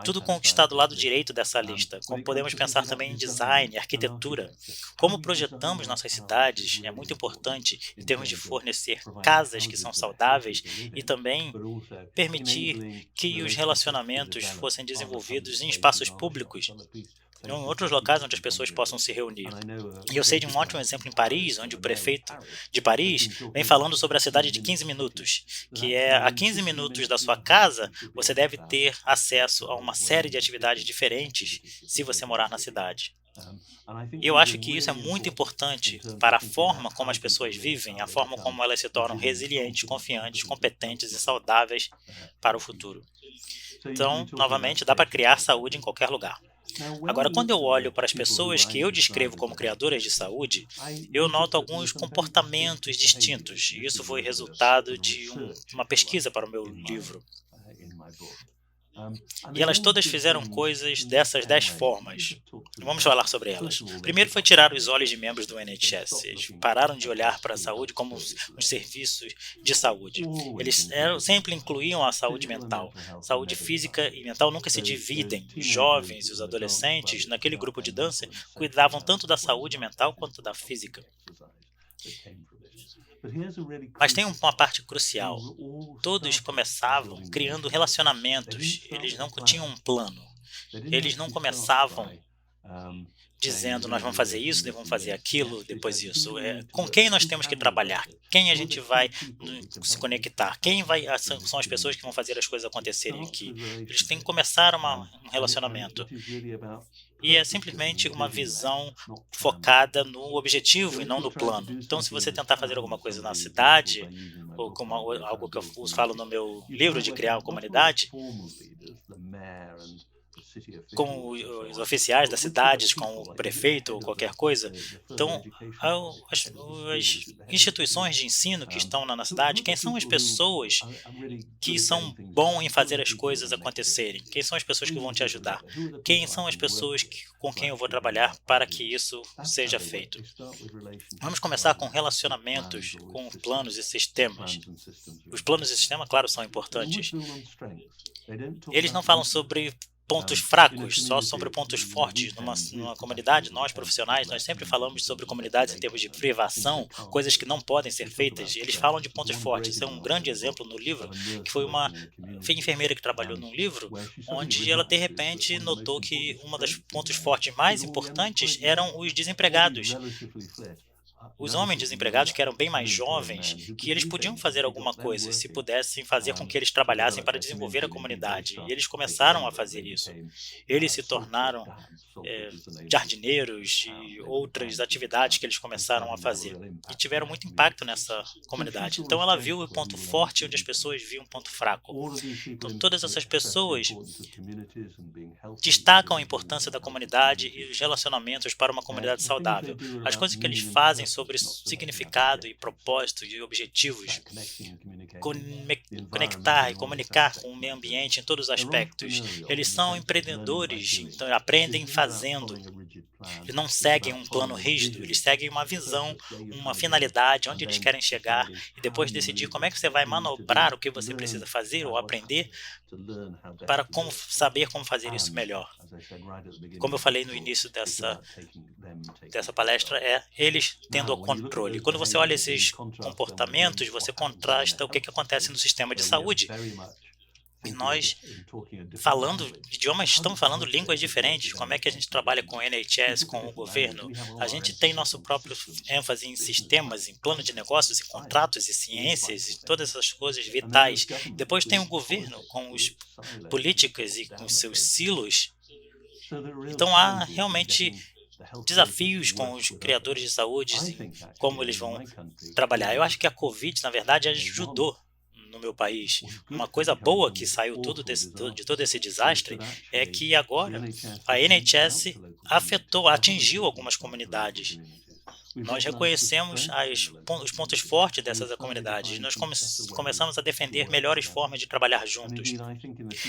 tudo conquistado do lado direito dessa lista. Como podemos pensar também em design, arquitetura. Como projetamos nossas cidades é muito importante em termos de fornecer casas que são saudáveis e também permitir que os relacionamentos fossem desenvolvidos em espaços públicos, em outros locais onde as pessoas possam se reunir. E eu sei de um ótimo exemplo em Paris, onde o prefeito de Paris vem falando sobre a cidade de 15 minutos, que é a 15 minutos da sua casa, você deve ter acesso a uma série de atividades diferentes se você morar na cidade. E eu acho que isso é muito importante para a forma como as pessoas vivem, a forma como elas se tornam resilientes, confiantes, competentes e saudáveis para o futuro. Então, novamente, dá para criar saúde em qualquer lugar. Agora, quando eu olho para as pessoas que eu descrevo como criadoras de saúde, eu noto alguns comportamentos distintos. E isso foi resultado de uma pesquisa para o meu livro. E elas todas fizeram coisas dessas 10 formas. Vamos falar sobre elas. Primeiro foi tirar os olhos de membros do NHS. Eles pararam de olhar para a saúde como os serviços de saúde. Eles sempre incluíam a saúde mental. Saúde física e mental nunca se dividem. Os jovens e os adolescentes, naquele grupo de dança, cuidavam tanto da saúde mental quanto da física. Mas tem uma parte crucial. Todos começavam criando relacionamentos. Eles não tinham um plano. Eles não começavam dizendo, nós vamos fazer isso, vamos fazer aquilo, depois isso. Com quem nós temos que trabalhar? Quem a gente vai se conectar? São as pessoas que vão fazer as coisas acontecerem aqui. Eles têm que começar um relacionamento. E é simplesmente uma visão focada no objetivo e não no plano. Então, se você tentar fazer alguma coisa na cidade, ou como algo que eu falo no meu livro de criar uma comunidade, com os oficiais das cidades, com o prefeito ou qualquer coisa. Então, as instituições de ensino que estão na cidade, quem são as pessoas que são bons em fazer as coisas acontecerem? Quem são as pessoas que vão te ajudar? Quem são as pessoas com quem eu vou trabalhar para que isso seja feito? Vamos começar com relacionamentos, com planos e sistemas. Os planos e sistemas, claro, são importantes. Eles não falam sobre pontos fracos, só sobre pontos fortes numa comunidade. Nós, profissionais, nós sempre falamos sobre comunidades em termos de privação, coisas que não podem ser feitas. Eles falam de pontos fortes. Isso é um grande exemplo no livro, que foi uma enfermeira que trabalhou num livro, onde ela, de repente, notou que um dos pontos fortes mais importantes eram os desempregados. Os homens desempregados, que eram bem mais jovens, que eles podiam fazer alguma coisa, se pudessem fazer com que eles trabalhassem para desenvolver a comunidade. E eles começaram a fazer isso. Eles se tornaram jardineiros e outras atividades que eles começaram a fazer. E tiveram muito impacto nessa comunidade. Então ela viu o ponto forte onde as pessoas viam um ponto fraco. Então todas essas pessoas destacam a importância da comunidade e os relacionamentos para uma comunidade saudável. As coisas que eles fazem sobre significado e propósito e objetivos, conectar e comunicar com o meio ambiente em todos os aspectos. Eles são empreendedores, então aprendem fazendo. Eles não seguem um plano rígido, eles seguem uma visão, uma finalidade, onde eles querem chegar, e depois decidir como é que você vai manobrar o que você precisa fazer ou aprender para saber como fazer isso melhor. Como eu falei no início dessa palestra, eles tendo o controle. Quando você olha esses comportamentos, você contrasta o que acontece no sistema de saúde. E nós, falando idiomas, estamos falando línguas diferentes. Como é que a gente trabalha com o NHS, com o governo? A gente tem nosso próprio ênfase em sistemas, em plano de negócios, em contratos e ciências, e todas essas coisas vitais. Depois tem o governo com as políticas e com seus silos. Então há realmente desafios com os criadores de saúde, como eles vão trabalhar. Eu acho que a Covid, na verdade, ajudou no meu país. Uma coisa boa que saiu de todo esse desastre é que agora a NHS atingiu algumas comunidades. Nós reconhecemos os pontos fortes dessas comunidades. Nós começamos a defender melhores formas de trabalhar juntos.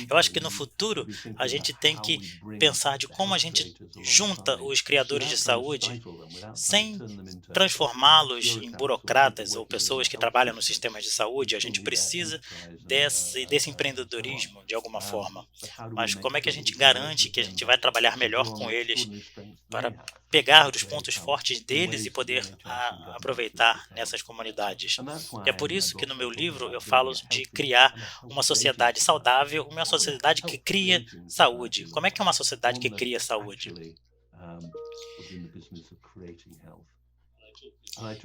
Eu acho que no futuro a gente tem que pensar de como a gente junta os criadores de saúde sem transformá-los em burocratas ou pessoas que trabalham nos sistemas de saúde. A gente precisa desse empreendedorismo de alguma forma. Mas como é que a gente garante que a gente vai trabalhar melhor com eles para pegar os pontos fortes deles e poder aproveitar nessas comunidades? E é por isso que no meu livro eu falo de criar uma sociedade saudável, uma sociedade que cria saúde. Como é que é uma sociedade que cria saúde?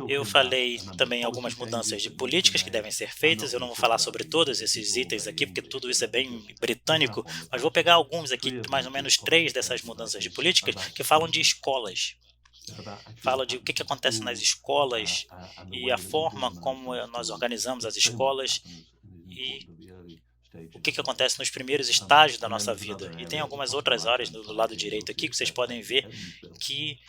Eu falei também algumas mudanças de políticas que devem ser feitas. Eu não vou falar sobre todos esses itens aqui, porque tudo isso é bem britânico, mas vou pegar alguns aqui, mais ou menos 3 dessas mudanças de políticas, que falam de escolas. Fala de o que acontece nas escolas e a forma como nós organizamos as escolas e o que acontece nos primeiros estágios da nossa vida. E tem algumas outras áreas do lado direito aqui que vocês podem ver que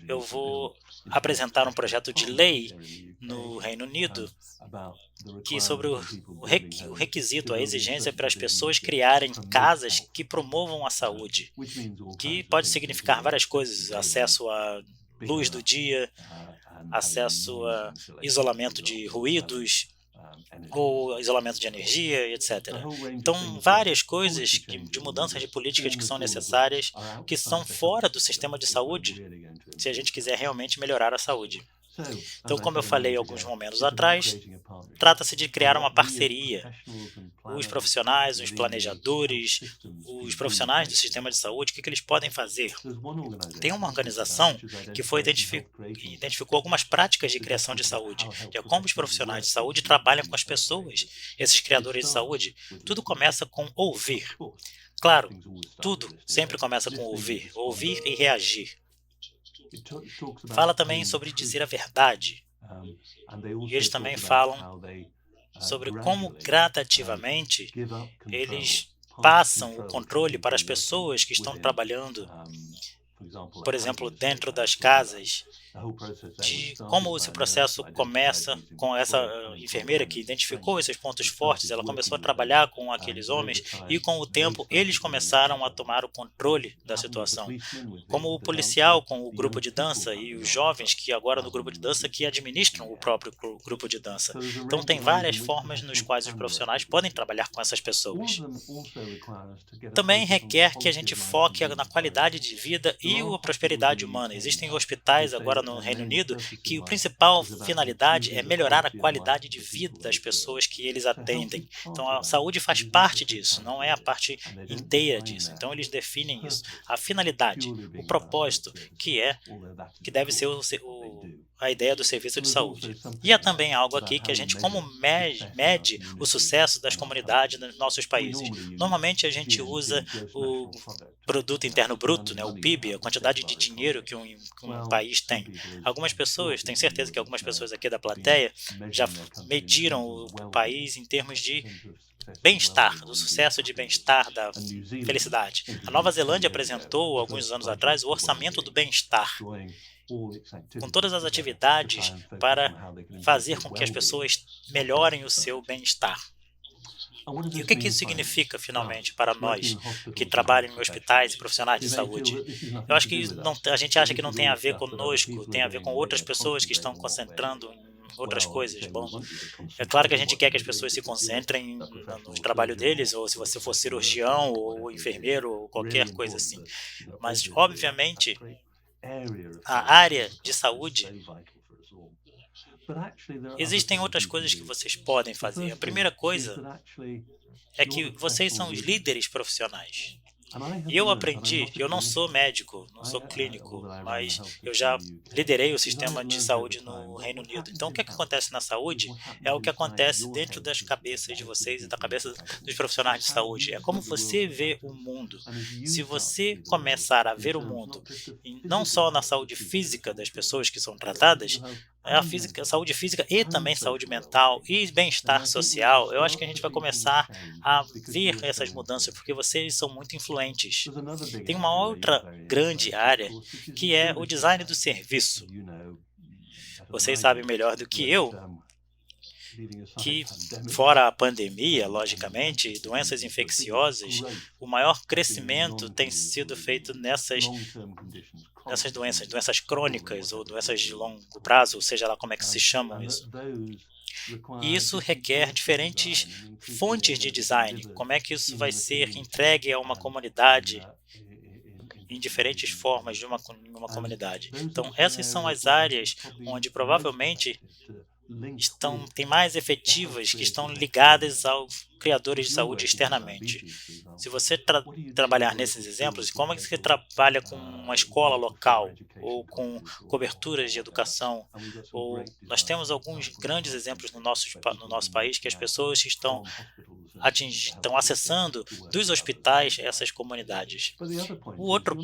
eu vou apresentar um projeto de lei no Reino Unido que sobre o requisito, a exigência para as pessoas criarem casas que promovam a saúde, que pode significar várias coisas: acesso à luz do dia, acesso a isolamento de ruídos, ou isolamento de energia, etc. Então, várias coisas de mudanças de políticas que são necessárias, que são fora do sistema de saúde, se a gente quiser realmente melhorar a saúde. Então, como eu falei alguns momentos atrás, trata-se de criar uma parceria. Os profissionais, os planejadores, os profissionais do sistema de saúde, o que eles podem fazer? Tem uma organização que identificou algumas práticas de criação de saúde, que é como os profissionais de saúde trabalham com as pessoas, esses criadores de saúde. Tudo começa com ouvir. Claro, tudo sempre começa com ouvir e reagir. Fala também sobre dizer a verdade. E eles também falam sobre como gradativamente eles passam o controle para as pessoas que estão trabalhando, por exemplo, dentro das casas, de como esse processo começa com essa enfermeira que identificou esses pontos fortes. Ela começou a trabalhar com aqueles homens e, com o tempo, eles começaram a tomar o controle da situação. Como o policial com o grupo de dança e os jovens que agora no grupo de dança que administram o próprio grupo de dança. Então, tem várias formas nos quais os profissionais podem trabalhar com essas pessoas. Também requer que a gente foque na qualidade de vida e a prosperidade humana. Existem hospitais agora no Reino Unido que a principal finalidade é melhorar a qualidade de vida das pessoas que eles atendem. Então a saúde faz parte disso, não é a parte inteira disso. Então eles definem isso, a finalidade, o propósito, que deve ser a ideia do serviço de saúde. E há também algo aqui que a gente como mede o sucesso das comunidades nos nossos países. Normalmente a gente usa o produto interno bruto, né, o PIB, a quantidade de dinheiro que um país tem. Algumas pessoas, tenho certeza que algumas pessoas aqui da plateia já mediram o país em termos de bem-estar, do sucesso de bem-estar, da felicidade. A Nova Zelândia apresentou, alguns anos atrás, o orçamento do bem-estar, com todas as atividades para fazer com que as pessoas melhorem o seu bem-estar. E o que isso significa, finalmente, para nós que trabalham em hospitais e profissionais de saúde? Eu acho que a gente acha que não tem a ver conosco, tem a ver com outras pessoas que estão concentrando em outras coisas. Bom, é claro que a gente quer que as pessoas se concentrem no trabalho deles, ou se você for cirurgião, ou enfermeiro, ou qualquer coisa assim. Mas, obviamente, a área de saúde, existem outras coisas que vocês podem fazer. A primeira coisa é que vocês são os líderes profissionais. E eu aprendi, eu não sou médico, não sou clínico, mas eu já liderei o sistema de saúde no Reino Unido. Então, o que acontece na saúde é o que acontece dentro das cabeças de vocês e da cabeça dos profissionais de saúde. É como você vê o mundo. Se você começar a ver o mundo, e não só na saúde física das pessoas que são tratadas, a saúde física e também saúde mental e bem-estar social, eu acho que a gente vai começar a ver essas mudanças, porque vocês são muito influentes. Tem uma outra grande área, que é o design do serviço. Vocês sabem melhor do que eu que, fora a pandemia, logicamente, doenças infecciosas, o maior crescimento tem sido feito nessas doenças crônicas ou doenças de longo prazo, ou seja lá como é que se chamam isso. E isso requer diferentes fontes de design. Como é que isso vai ser entregue a uma comunidade em diferentes formas de uma comunidade. Então, essas são as áreas onde provavelmente têm mais efetivas, que estão ligadas aos criadores de saúde externamente. Se você trabalhar nesses exemplos, como é que você trabalha com uma escola local, ou com coberturas de educação, ou nós temos alguns grandes exemplos no nosso país que as pessoas estão acessando dos hospitais essas comunidades. O outro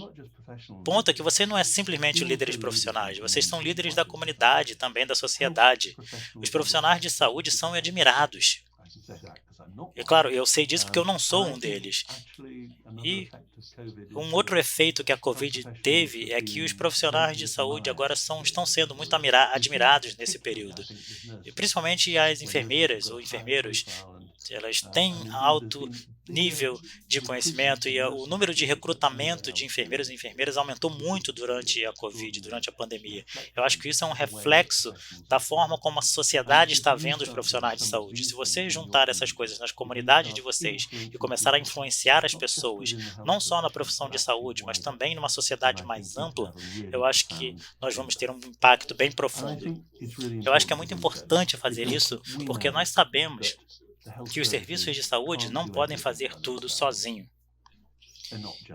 ponto é que você não é simplesmente líderes profissionais, vocês são líderes da comunidade, também da sociedade. Os profissionais de saúde são admirados. É claro, eu sei disso porque eu não sou um deles. E um outro efeito que a Covid teve é que os profissionais de saúde agora estão sendo muito admirados nesse período. E principalmente as enfermeiras ou enfermeiros, elas têm alto nível de conhecimento e o número de recrutamento de enfermeiros e enfermeiras aumentou muito durante a Covid, durante a pandemia. Eu acho que isso é um reflexo da forma como a sociedade está vendo os profissionais de saúde. Se você juntar essas coisas nas comunidades de vocês e começar a influenciar as pessoas, não só na profissão de saúde, mas também numa sociedade mais ampla, eu acho que nós vamos ter um impacto bem profundo. Eu acho que é muito importante fazer isso, porque nós sabemos que os serviços de saúde não podem fazer tudo sozinho.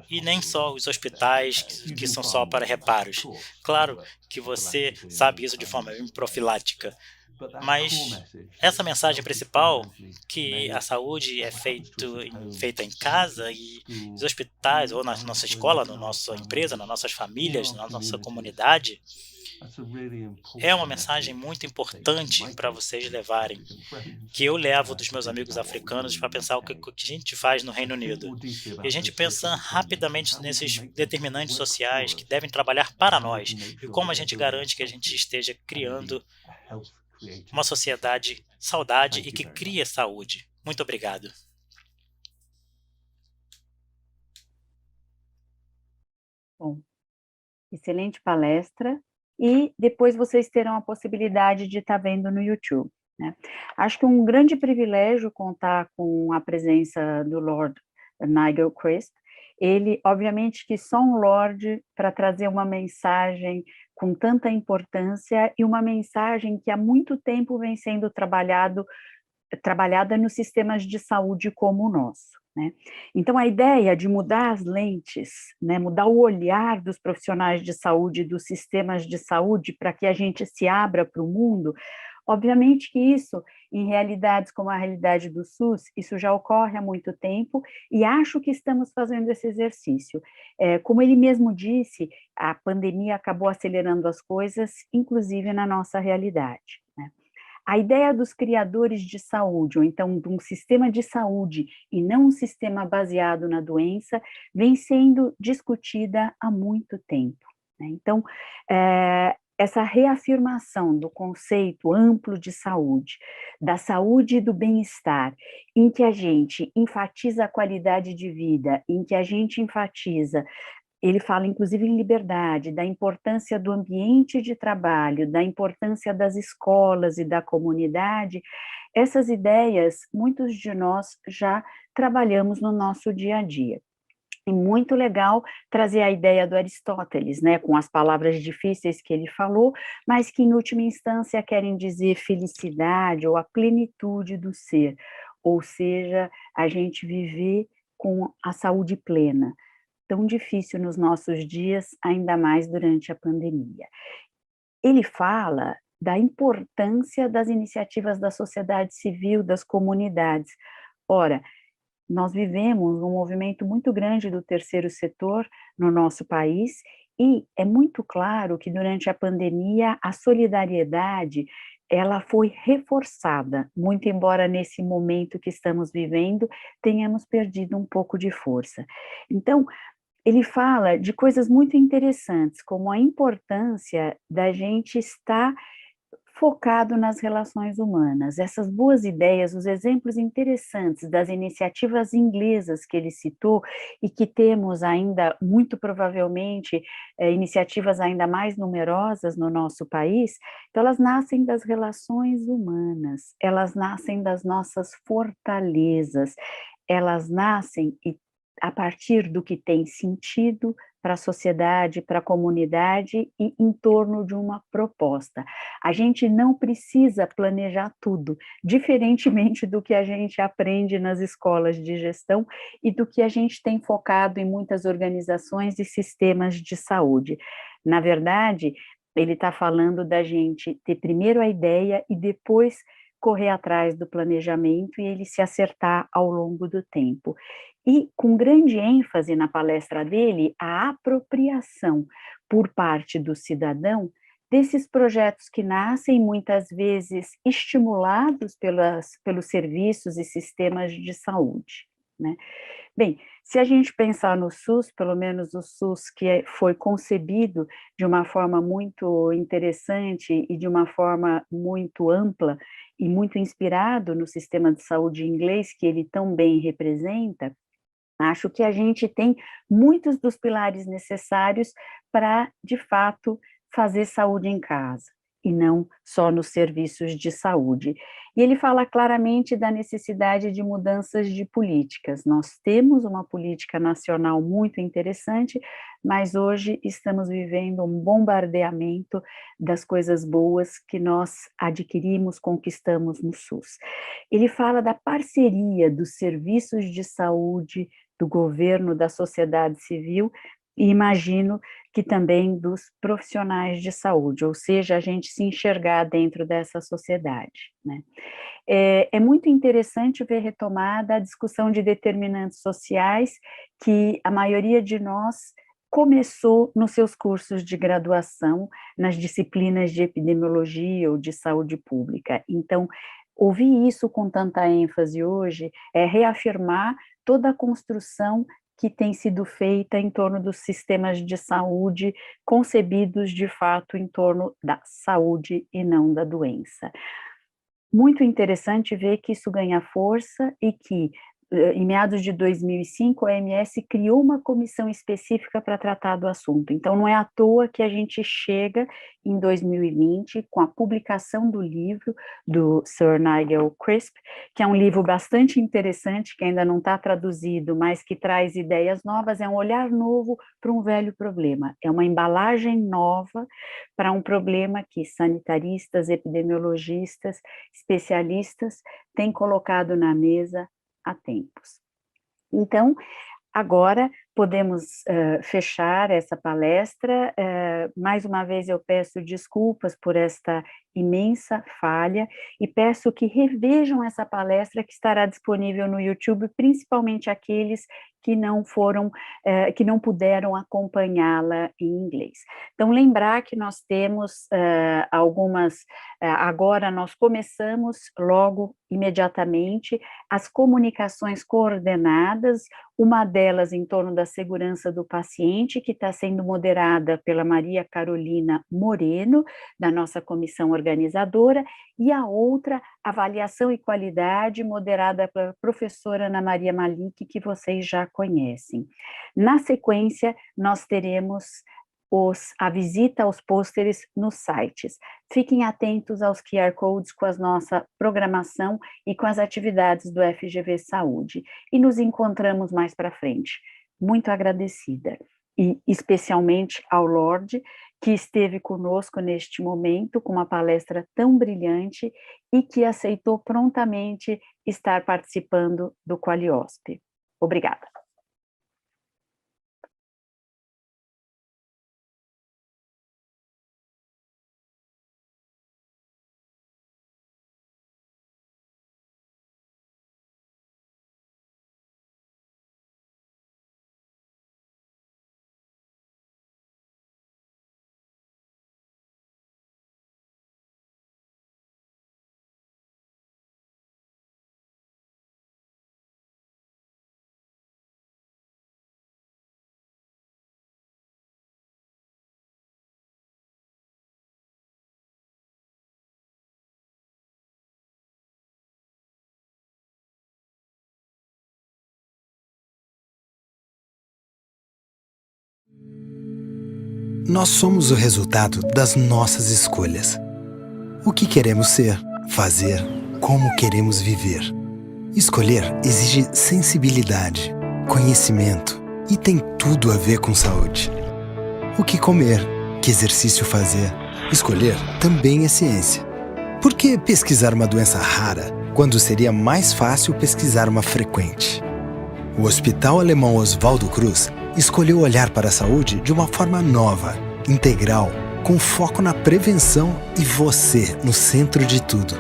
E nem só os hospitais que são só para reparos. Claro que você sabe isso de forma profilática, Mas essa mensagem principal, que a saúde é feita em casa e nos hospitais, ou na nossa escola, na nossa empresa, nas nossas famílias, na nossa comunidade, é uma mensagem muito importante para vocês levarem, que eu levo dos meus amigos africanos para pensar o que a gente faz no Reino Unido. E a gente pensa rapidamente nesses determinantes sociais que devem trabalhar para nós e como a gente garante que a gente esteja criando uma sociedade saudável e que cria saúde. Muito obrigado. Bom, excelente palestra. E depois vocês terão a possibilidade de estar vendo no YouTube, né? Acho que um grande privilégio contar com a presença do Lord Nigel Crisp. Ele, obviamente, que só um Lord para trazer uma mensagem com tanta importância e uma mensagem que há muito tempo vem sendo trabalhada nos sistemas de saúde como o nosso, né? Então, a ideia de mudar as lentes, né, mudar o olhar dos profissionais de saúde, dos sistemas de saúde, para que a gente se abra para o mundo, obviamente que isso, em realidades como a realidade do SUS, isso já ocorre há muito tempo, e acho que estamos fazendo esse exercício. Como ele mesmo disse, a pandemia acabou acelerando as coisas, inclusive na nossa realidade, né? A ideia dos criadores de saúde, ou então de um sistema de saúde e não um sistema baseado na doença, vem sendo discutida há muito tempo, né? Então, essa reafirmação do conceito amplo de saúde, da saúde e do bem-estar, em que a gente enfatiza a qualidade de vida, em que a gente enfatiza. Ele fala, inclusive, em liberdade, da importância do ambiente de trabalho, da importância das escolas e da comunidade. Essas ideias, muitos de nós já trabalhamos no nosso dia a dia. E muito legal trazer a ideia do Aristóteles, né, com as palavras difíceis que ele falou, mas que, em última instância, querem dizer felicidade ou a plenitude do ser, ou seja, a gente viver com a saúde plena. Tão difícil nos nossos dias, ainda mais durante a pandemia. Ele fala da importância das iniciativas da sociedade civil, das comunidades. Ora, nós vivemos um movimento muito grande do terceiro setor no nosso país, e é muito claro que durante a pandemia a solidariedade ela foi reforçada, muito embora nesse momento que estamos vivendo tenhamos perdido um pouco de força. Então, ele fala de coisas muito interessantes, como a importância da gente estar focado nas relações humanas. Essas boas ideias, os exemplos interessantes das iniciativas inglesas que ele citou, e que temos ainda, muito provavelmente, iniciativas ainda mais numerosas no nosso país, então elas nascem das relações humanas, elas nascem das nossas fortalezas, elas nascem a partir do que tem sentido para a sociedade, para a comunidade e em torno de uma proposta. A gente não precisa planejar tudo, diferentemente do que a gente aprende nas escolas de gestão e do que a gente tem focado em muitas organizações e sistemas de saúde. Na verdade, ele está falando da gente ter primeiro a ideia e depois correr atrás do planejamento e ele se acertar ao longo do tempo. E com grande ênfase na palestra dele, a apropriação por parte do cidadão desses projetos que nascem muitas vezes estimulados pelos serviços e sistemas de saúde, né? Bem, se a gente pensar no SUS, pelo menos o SUS que foi concebido de uma forma muito interessante e de uma forma muito ampla e muito inspirado no sistema de saúde inglês que ele tão bem representa, acho que a gente tem muitos dos pilares necessários para, de fato, fazer saúde em casa, e não só nos serviços de saúde. E ele fala claramente da necessidade de mudanças de políticas. Nós temos uma política nacional muito interessante, mas hoje estamos vivendo um bombardeamento das coisas boas que nós adquirimos, conquistamos no SUS. Ele fala da parceria dos serviços de saúde, do governo, da sociedade civil, e imagino que também dos profissionais de saúde, ou seja, a gente se enxergar dentro dessa sociedade, né? É muito interessante ver retomada a discussão de determinantes sociais que a maioria de nós começou nos seus cursos de graduação, nas disciplinas de epidemiologia ou de saúde pública. Então, ouvir isso com tanta ênfase hoje é reafirmar toda a construção que tem sido feita em torno dos sistemas de saúde concebidos de fato em torno da saúde e não da doença. Muito interessante ver que isso ganha força e que, em meados de 2005, a OMS criou uma comissão específica para tratar do assunto. Então, não é à toa que a gente chega em 2020 com a publicação do livro do Sir Nigel Crisp, que é um livro bastante interessante, que ainda não está traduzido, mas que traz ideias novas, é um olhar novo para um velho problema, é uma embalagem nova para um problema que sanitaristas, epidemiologistas, especialistas têm colocado na mesa há tempos. Então, agora podemos fechar essa palestra. Mais uma vez eu peço desculpas por esta imensa falha e peço que revejam essa palestra que estará disponível no YouTube, principalmente aqueles que não puderam acompanhá-la em inglês. Então, lembrar que nós temos agora nós começamos logo, imediatamente, as comunicações coordenadas, uma delas em torno da segurança do paciente, que está sendo moderada pela Maria Carolina Moreno, da nossa comissão organizadora, e a outra, avaliação e qualidade, moderada pela professora Ana Maria Malik, que vocês já conhecem. Na sequência, nós teremos a visita aos pôsteres nos sites. Fiquem atentos aos QR Codes com a nossa programação e com as atividades do FGV Saúde. E nos encontramos mais para frente. Muito agradecida. E especialmente ao Lorde, que esteve conosco neste momento com uma palestra tão brilhante e que aceitou prontamente estar participando do Qualiosp. Obrigada. Nós somos o resultado das nossas escolhas. O que queremos ser, fazer, como queremos viver. Escolher exige sensibilidade, conhecimento e tem tudo a ver com saúde. O que comer, que exercício fazer. Escolher também é ciência. Por que pesquisar uma doença rara quando seria mais fácil pesquisar uma frequente? O Hospital Alemão Oswaldo Cruz escolheu olhar para a saúde de uma forma nova, integral, com foco na prevenção e você no centro de tudo.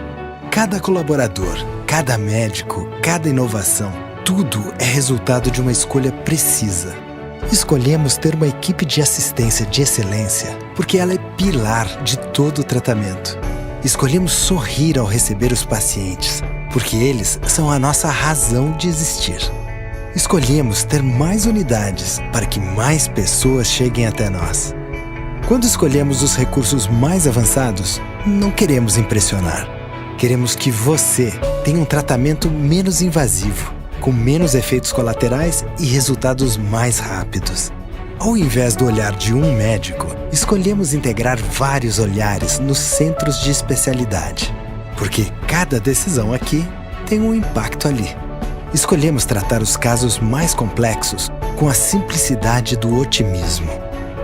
Cada colaborador, cada médico, cada inovação, tudo é resultado de uma escolha precisa. Escolhemos ter uma equipe de assistência de excelência porque ela é pilar de todo o tratamento. Escolhemos sorrir ao receber os pacientes porque eles são a nossa razão de existir. Escolhemos ter mais unidades para que mais pessoas cheguem até nós. Quando escolhemos os recursos mais avançados, não queremos impressionar. Queremos que você tenha um tratamento menos invasivo, com menos efeitos colaterais e resultados mais rápidos. Ao invés do olhar de um médico, escolhemos integrar vários olhares nos centros de especialidade, porque cada decisão aqui tem um impacto ali. Escolhemos tratar os casos mais complexos com a simplicidade do otimismo.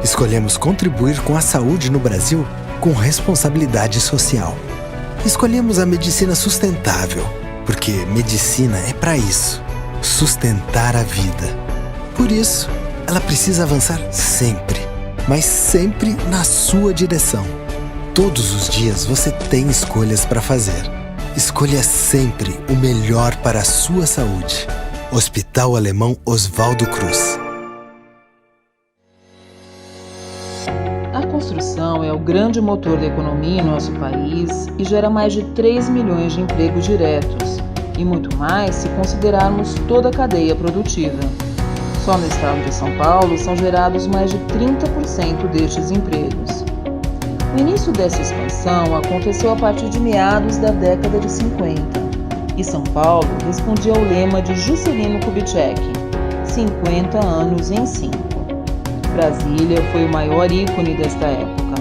Escolhemos contribuir com a saúde no Brasil com responsabilidade social. Escolhemos a medicina sustentável, porque medicina é para isso, sustentar a vida. Por isso, ela precisa avançar sempre, mas sempre na sua direção. Todos os dias você tem escolhas para fazer. Escolha sempre o melhor para a sua saúde. Hospital Alemão Oswaldo Cruz. A construção é o grande motor da economia em nosso país e gera mais de 3 milhões de empregos diretos, e muito mais se considerarmos toda a cadeia produtiva. Só no estado de São Paulo são gerados mais de 30% destes empregos. O início dessa expansão aconteceu a partir de meados da década de 50, e São Paulo respondia ao lema de Juscelino Kubitschek, 50 anos em 5. Brasília foi o maior ícone desta época.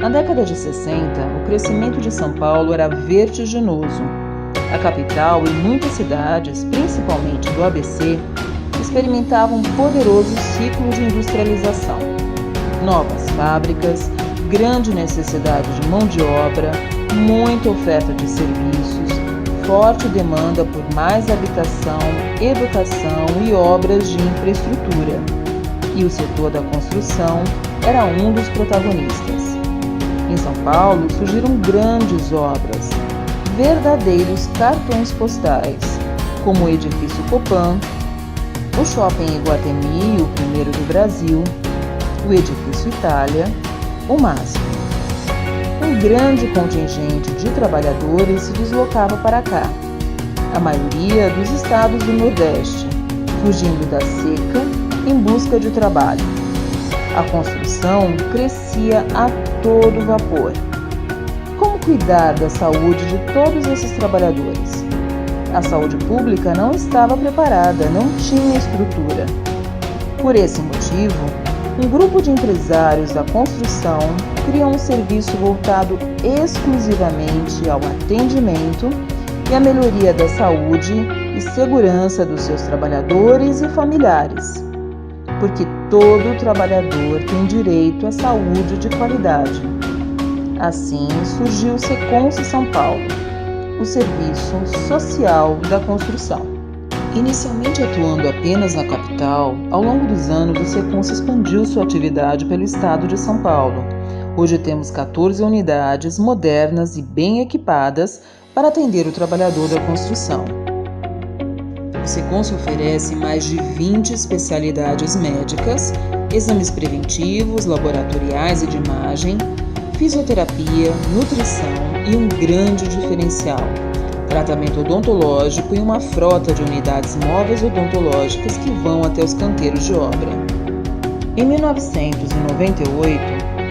Na década de 60, o crescimento de São Paulo era vertiginoso. A capital e muitas cidades, principalmente do ABC, experimentavam um poderoso ciclo de industrialização. Novas fábricas, grande necessidade de mão de obra, muita oferta de serviços, forte demanda por mais habitação, educação e obras de infraestrutura. E o setor da construção era um dos protagonistas. Em São Paulo surgiram grandes obras, verdadeiros cartões postais, como o edifício Copan, o Shopping Iguatemi, o primeiro do Brasil, o edifício Itália, o MASP. Um grande contingente de trabalhadores se deslocava para cá, a maioria dos estados do Nordeste, fugindo da seca em busca de trabalho. A construção crescia a todo vapor. Como cuidar da saúde de todos esses trabalhadores? A saúde pública não estava preparada, não tinha estrutura. Por esse motivo, um grupo de empresários da construção criou um serviço voltado exclusivamente ao atendimento e à melhoria da saúde e segurança dos seus trabalhadores e familiares. Porque todo trabalhador tem direito à saúde de qualidade. Assim surgiu o Seconce São Paulo, o Serviço Social da Construção. Inicialmente atuando apenas na capital, ao longo dos anos o Seconce expandiu sua atividade pelo estado de São Paulo. Hoje temos 14 unidades modernas e bem equipadas para atender o trabalhador da construção. O Seconce oferece mais de 20 especialidades médicas, exames preventivos, laboratoriais e de imagem, fisioterapia, nutrição e um grande diferencial: tratamento odontológico e uma frota de unidades móveis odontológicas que vão até os canteiros de obra. Em 1998,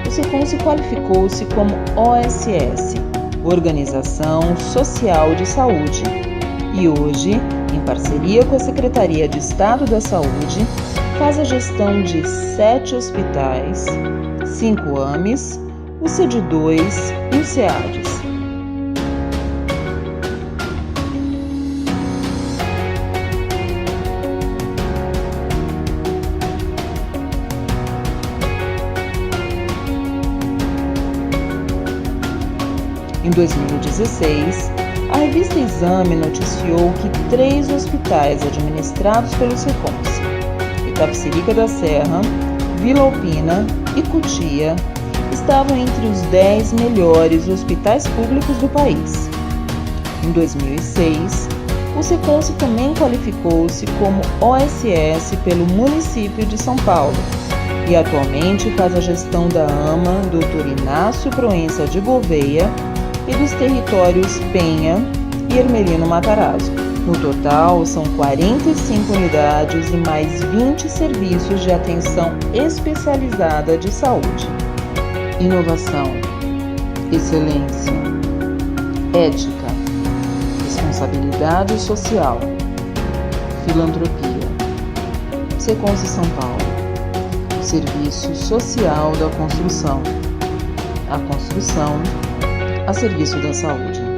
o Seconce qualificou-se como OSS, Organização Social de Saúde, e hoje, em parceria com a Secretaria de Estado da Saúde, faz a gestão de 7 hospitais, 5 AMES, o CED2 e o SEADES. Em 2016, a revista Exame noticiou que 3 hospitais administrados pelo Seconce, Itapecerica da Serra, Vila Alpina e Cotia, estavam entre os 10 melhores hospitais públicos do país. Em 2006, o Seconce também qualificou-se como OSS pelo município de São Paulo e atualmente faz a gestão da AMA Dr. Inácio Proença de Gouveia e dos territórios Penha e Hermelino Matarazzo. No total, são 45 unidades e mais 20 serviços de atenção especializada de saúde. Inovação, excelência, ética, responsabilidade social, filantropia. Seconce São Paulo, o Serviço Social da Construção. A construção a serviço da saúde.